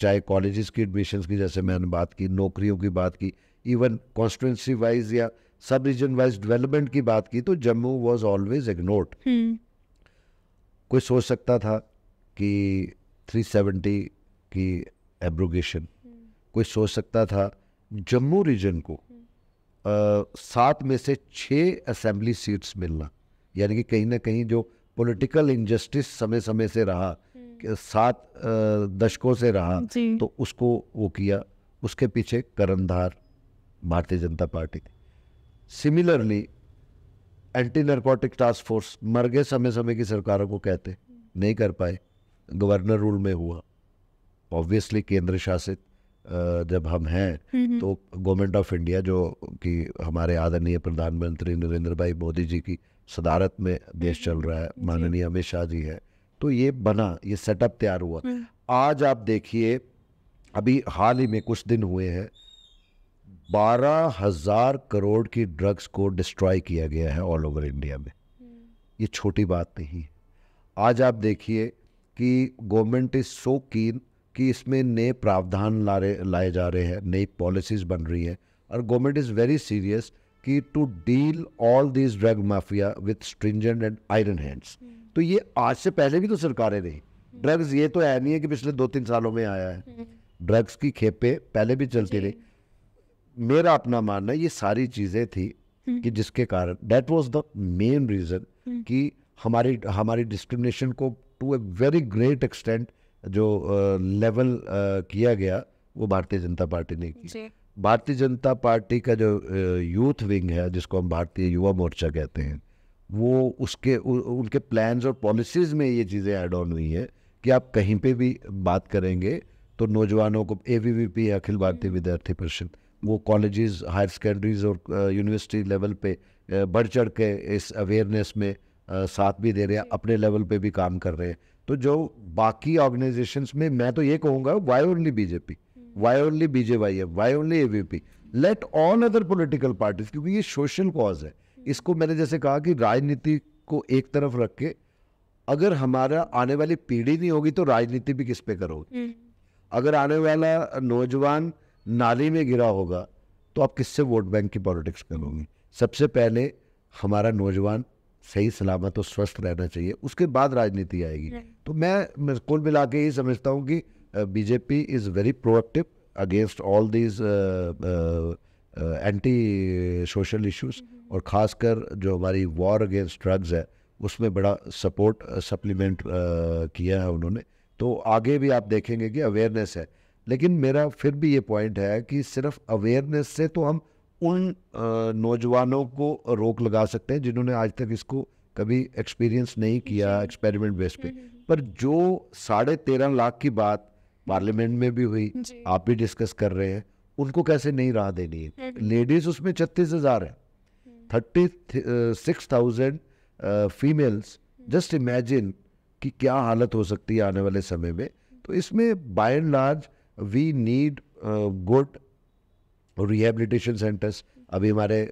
चाहे कॉलेजेस की एडमिशन्स की, जैसे मैंने बात की, नौकरियों की बात की, इवन कॉन्स्टिट्यूंसी वाइज या सब रीजन वाइज डेवलपमेंट की बात की, तो जम्मू वाज ऑलवेज इग्नोर्ड। कोई सोच सकता था कि 370 की एब्रोगेशन, कोई सोच सकता था जम्मू रीजन को 7 में से 6 असेंबली सीट्स मिलना, यानी कि कहीं ना कहीं जो पॉलिटिकल इंजस्टिस समय समय से रहा, 7 दशकों से रहा, तो उसको वो किया, उसके पीछे कर्णधार भारतीय जनता पार्टी थी। Similarly anti narcotic task force मर गए समय समय की सरकारों को कहते, नहीं कर पाए, गवर्नर रूल में हुआ। ऑब्वियसली केंद्र शासित जब हम हैं तो गवर्नमेंट ऑफ इंडिया जो कि हमारे आदरणीय प्रधानमंत्री नरेंद्र भाई मोदी जी की सदारत में देश चल रहा है, माननीय अमित शाह जी है, तो ये बना, ये सेटअप तैयार हुआ। आज आप देखिए, अभी हाल ही में कुछ दिन हुए हैं, 12,000 करोड़ की ड्रग्स को डिस्ट्रॉय किया गया है ऑल ओवर इंडिया में। ये छोटी बात नहीं है। आज आप देखिए कि गवर्नमेंट इज सो कीन कि इसमें नए प्रावधान लाए जा रहे हैं, नई पॉलिसीज बन रही हैं, और गवर्नमेंट इज़ वेरी सीरियस कि to deal all this drug mafia with stringent and iron hands. तो ये आज से पहले भी तो सरकारें रही। ड्रग्स ये तो है नहीं है कि पिछले 2-3 सालों में आया है, ड्रग्स की खेपें पहले भी चलती रही। मेरा अपना मानना ये सारी चीज़ें थी कि जिसके कारण that was the main reason कि हमारी डिस्क्रिमिनेशन को to a very great extent जो लेवल किया गया, वो भारतीय जनता पार्टी ने की। भारतीय जनता पार्टी का जो यूथ विंग है, जिसको हम भारतीय युवा मोर्चा कहते हैं, वो उनके प्लान्स और पॉलिसीज़ में ये चीज़ें ऐड ऑन हुई है कि आप कहीं पे भी बात करेंगे तो नौजवानों को, ABVP अखिल भारतीय विद्यार्थी परिषद, वो कॉलेजेस, हायर सेकेंडरीज और यूनिवर्सिटी लेवल पे बढ़ चढ़ के इस अवेयरनेस में साथ भी दे रहे हैं, अपने लेवल पे भी काम कर रहे हैं। तो जो बाकी ऑर्गेनाइजेशंस में, मैं तो ये कहूँगा, why only BJP, why only BJYM, why only AVP, let all other political parties, क्योंकि ये सोशल कॉज है। इसको मैंने जैसे कहा कि राजनीति को एक तरफ रख के, अगर हमारा आने वाली पीढ़ी नहीं होगी तो राजनीति भी किस पे करोगे? अगर आने वाला नौजवान नाली में गिरा होगा तो आप किससे वोट बैंक की पॉलिटिक्स करोगे? सबसे पहले हमारा नौजवान सही सलामत और स्वस्थ रहना चाहिए, उसके बाद राजनीति आएगी। तो मैं कुल मिला के ही समझता हूँ कि BJP is very proactive against all these anti social issues, और ख़ासकर जो हमारी वॉर अगेंस्ट ड्रग्स है उसमें बड़ा सपोर्ट सप्लीमेंट किया है उन्होंने। तो आगे भी आप देखेंगे कि अवेयरनेस है, लेकिन मेरा फिर भी ये पॉइंट है कि सिर्फ अवेयरनेस से तो हम उन नौजवानों को रोक लगा सकते हैं जिन्होंने आज तक इसको कभी एक्सपीरियंस नहीं किया एक्सपेरिमेंट बेस पे। पर जो 13.5 लाख की बात पार्लियामेंट में भी हुई, आप भी डिस्कस कर रहे हैं, उनको कैसे नहीं राह देनी है? लेडीज उसमें 36,000 है, 36,000 फीमेल्स। जस्ट इमेजिन कि क्या हालत हो सकती है आने वाले समय में। तो इसमें by and large we need good rehabilitation centres. अभी हमारे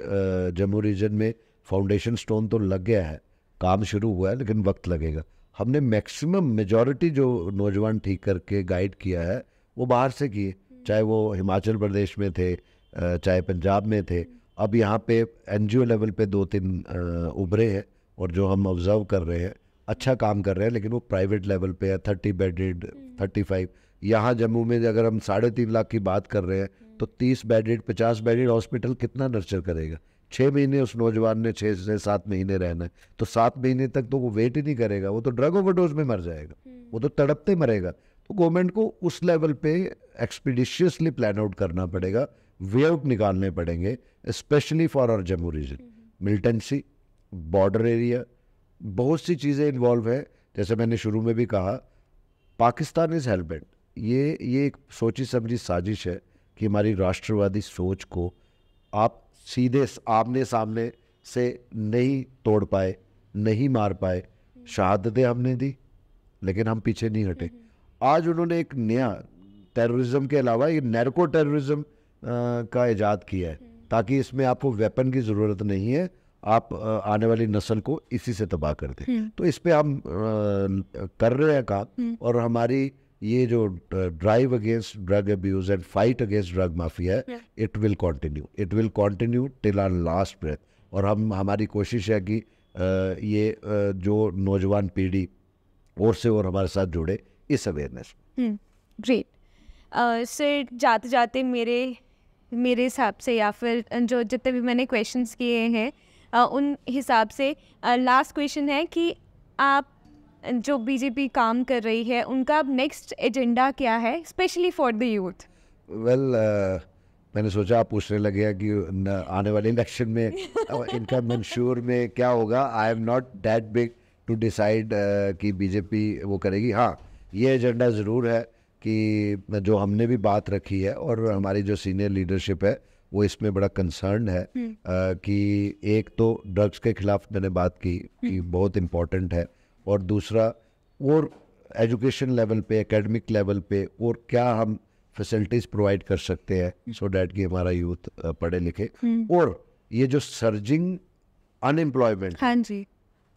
जम्मू रीजन में फाउंडेशन स्टोन तो लग गया है, काम शुरू हुआ है, लेकिन वक्त लगेगा। हमने मैक्सिमम मेजॉरिटी जो नौजवान ठीक करके गाइड किया है वो बाहर से किए, चाहे वो हिमाचल प्रदेश में थे, चाहे पंजाब में थे। अब यहाँ पे NGO लेवल पे 2-3 उभरे हैं, और जो हम ऑब्जर्व कर रहे हैं अच्छा काम कर रहे हैं, लेकिन वो प्राइवेट लेवल पे है, 30 बेडेड, 35। यहाँ जम्मू में अगर हम 3.5 लाख की बात कर रहे हैं तो 30 बेडेड, 50 बेडेड हॉस्पिटल कितना नर्चर करेगा? 6 महीने उस नौजवान ने 6 से 7 महीने रहना है, तो 7 महीने तक तो वो वेट ही नहीं करेगा, वो तो ड्रग ओवरडोज में मर जाएगा, वो तो तड़पते मरेगा। तो गवर्नमेंट को उस लेवल पे एक्सपीडिशियसली प्लान आउट करना पड़ेगा, वे आउट निकालने पड़ेंगे, specially for our Jammu region. Militancy, border area, बहुत सी चीज़ें इन्वॉल्व है। जैसे मैंने शुरू में भी कहा, पाकिस्तान इज़ हेलबेंट, ये एक सोची समझी साजिश है कि हमारी राष्ट्रवादी सोच को आप सीधे आमने सामने से नहीं तोड़ पाए, नहीं मार पाए। शहादतें हमने दी, लेकिन हम पीछे नहीं हटे। आज उन्होंने एक नया टेररिज्म के अलावा ये नैर्को टेररिज्म का इजाद किया है, ताकि इसमें आपको वेपन की ज़रूरत नहीं है, आप आने वाली नस्ल को इसी से तबाह कर दें। तो इस पे हम कर रहे हैं काम, और हमारी ये जो drive against drug abuse and fight against drug mafia है, it will continue till our last breath. और हमारी कोशिश है कि ये जो नौजवान पीढ़ी और से और हमारे साथ जुड़े इस अवेयरनेस।
ग्रेट सर, जाते जाते मेरे मेरे हिसाब से, या फिर जो जितने भी मैंने क्वेश्चंस किए हैं उन हिसाब से लास्ट क्वेश्चन है कि आप जो बीजेपी काम कर रही है उनका नेक्स्ट एजेंडा क्या है, specially for the youth?
Well मैंने सोचा आप पूछने लगे हैं कि आने वाले इलेक्शन में इनका मंशूर में क्या होगा. I am not that big to decide कि बीजेपी वो करेगी. हाँ, ये एजेंडा ज़रूर है कि जो हमने भी बात रखी है और हमारी जो सीनियर लीडरशिप है वो इसमें बड़ा कंसर्न है कि एक तो ड्रग्स के खिलाफ मैंने बात की कि बहुत इम्पोर्टेंट है, और दूसरा और एजुकेशन लेवल पे, एकेडमिक लेवल पे और क्या हम फैसिलिटीज़ प्रोवाइड कर सकते हैं सो डैट कि हमारा यूथ पढ़े लिखे. और ये जो सर्जिंग अनएम्प्लॉयमेंट,
हाँ जी,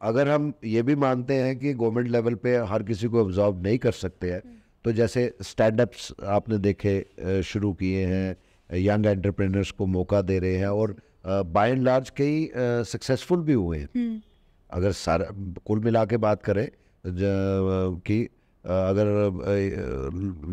अगर हम ये भी मानते हैं कि गवर्नमेंट लेवल पे हर किसी को ऑब्जॉर्व नहीं कर सकते हैं, तो जैसे स्टैंडअप्स आपने देखे शुरू किए हैं, यंग एंटरप्रेन्योर्स को मौका दे रहे हैं और बाय एंड लार्ज कई सक्सेसफुल भी हुए हैं. अगर सारा कुल मिला के बात करें कि अगर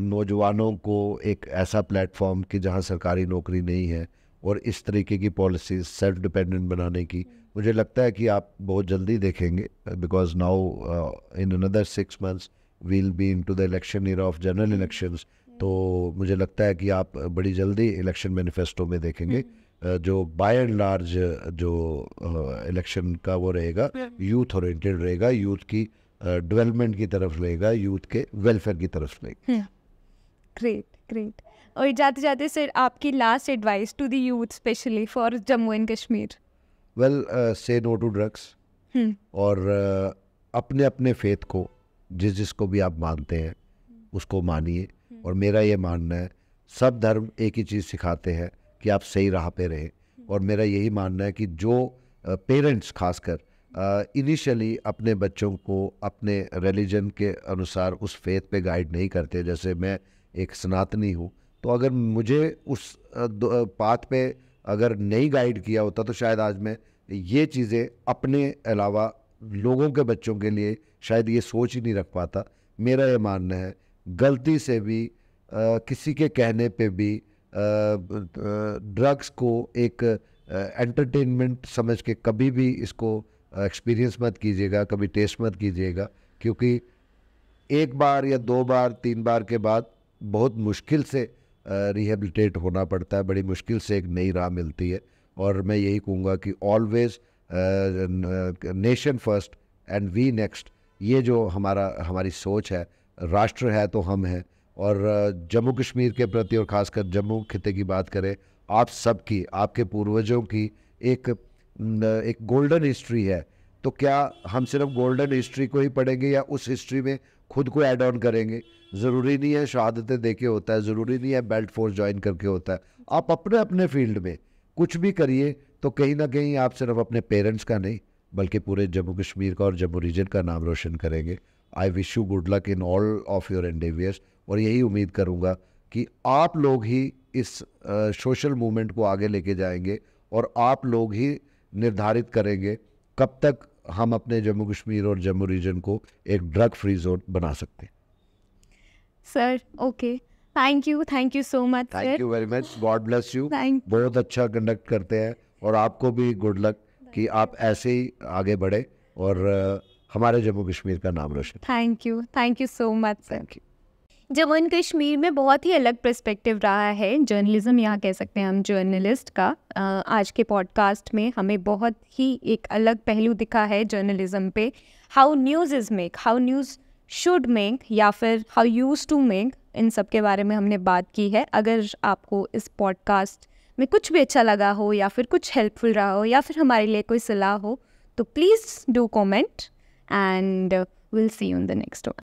नौजवानों को एक ऐसा प्लेटफॉर्म कि जहां सरकारी नौकरी नहीं है और इस तरीके की पॉलिसीज सेल्फ डिपेंडेंट बनाने की, मुझे लगता है कि आप बहुत जल्दी देखेंगे. Because now in another 6 months we'll be into the election era of general elections. तो मुझे लगता है कि आप बड़ी जल्दी इलेक्शन मैनिफेस्टो में देखेंगे जो बाय एंड लार्ज जो इलेक्शन का वो रहेगा, यूथ ओरिएंटेड रहेगा, यूथ की डेवलपमेंट की तरफ रहेगा, यूथ के वेलफेयर की तरफ रहेगा.
Great great. और जाते जाते सर, आपकी last advice to the youth specially for Jammu and Kashmir?
Well, say no to drugs, और अपने अपने फेथ को, जिसको भी आप मानते हैं उसको मानिए. और मेरा ये मानना है सब धर्म एक ही चीज़ सिखाते हैं कि आप सही राह पे रहें. और मेरा यही मानना है कि जो पेरेंट्स खासकर इनिशियली अपने बच्चों को अपने रिलीजन के अनुसार उस फेथ पे गाइड नहीं करते, जैसे मैं एक सनातनी हूँ, तो अगर मुझे उस पाथ पे अगर नहीं गाइड किया होता तो शायद आज मैं ये चीज़ें अपने अलावा लोगों के बच्चों के लिए शायद ये सोच ही नहीं रख पाता. मेरा ये मानना है गलती से भी किसी के कहने पे भी ड्रग्स को एक एंटरटेनमेंट समझ के कभी भी इसको एक्सपीरियंस मत कीजिएगा, कभी टेस्ट मत कीजिएगा, क्योंकि एक बार या 2 बार 3 बार के बाद बहुत मुश्किल से रिहेबिलिटेट होना पड़ता है, बड़ी मुश्किल से एक नई राह मिलती है. और मैं यही कहूँगा कि always nation first and we next, ये जो हमारी सोच है, राष्ट्र है तो हम हैं. और जम्मू कश्मीर के प्रति और ख़ासकर जम्मू खिते की बात करें, आप सबकी, आपके पूर्वजों की एक गोल्डन हिस्ट्री है. तो क्या हम सिर्फ गोल्डन हिस्ट्री को ही पढ़ेंगे या उस हिस्ट्री में खुद को ऐड ऑन करेंगे? ज़रूरी नहीं है शहादतें दे के होता है, ज़रूरी नहीं है बेल्ट फोर्स ज्वाइन करके होता है. आप अपने अपने फील्ड में कुछ भी करिए तो कहीं ना कहीं आप सिर्फ अपने पेरेंट्स का नहीं बल्कि पूरे जम्मू कश्मीर का और जम्मू रीजन का नाम रोशन करेंगे. I wish you good luck in all of your endeavours. और यही उम्मीद करूँगा कि आप लोग ही इस सोशल मूवमेंट को आगे लेके जाएंगे और आप लोग ही निर्धारित करेंगे कब तक हम अपने जम्मू कश्मीर और जम्मू रीजन को एक ड्रग फ्री जोन बना सकते हैं.
Sir okay, thank you so much.
Thank you very much. God bless you. बहुत अच्छा कंडक्ट करते हैं और आपको भी गुड लक कि आप ऐसे ही आगे बढ़े और हमारे जम्मू कश्मीर का नाम रोशन.
Thank you so much sir.
Thank you.
Jammu and Kashmir में बहुत ही अलग पर्सपेक्टिव रहा है जर्नलिज्म, यहाँ कह सकते हैं हम जर्नलिस्ट का. आज के पॉडकास्ट में हमें बहुत ही एक अलग पहलू दिखा है जर्नलिज्म पे. How news is make, how news should make, या फिर हाउ यूज टू मेक, इन सब के बारे में हमने बात की है. अगर आपको इस पॉडकास्ट में कुछ भी अच्छा लगा हो या फिर कुछ हेल्पफुल रहा हो या फिर हमारे लिए कोई सलाह हो तो please do comment and will see you in the next one.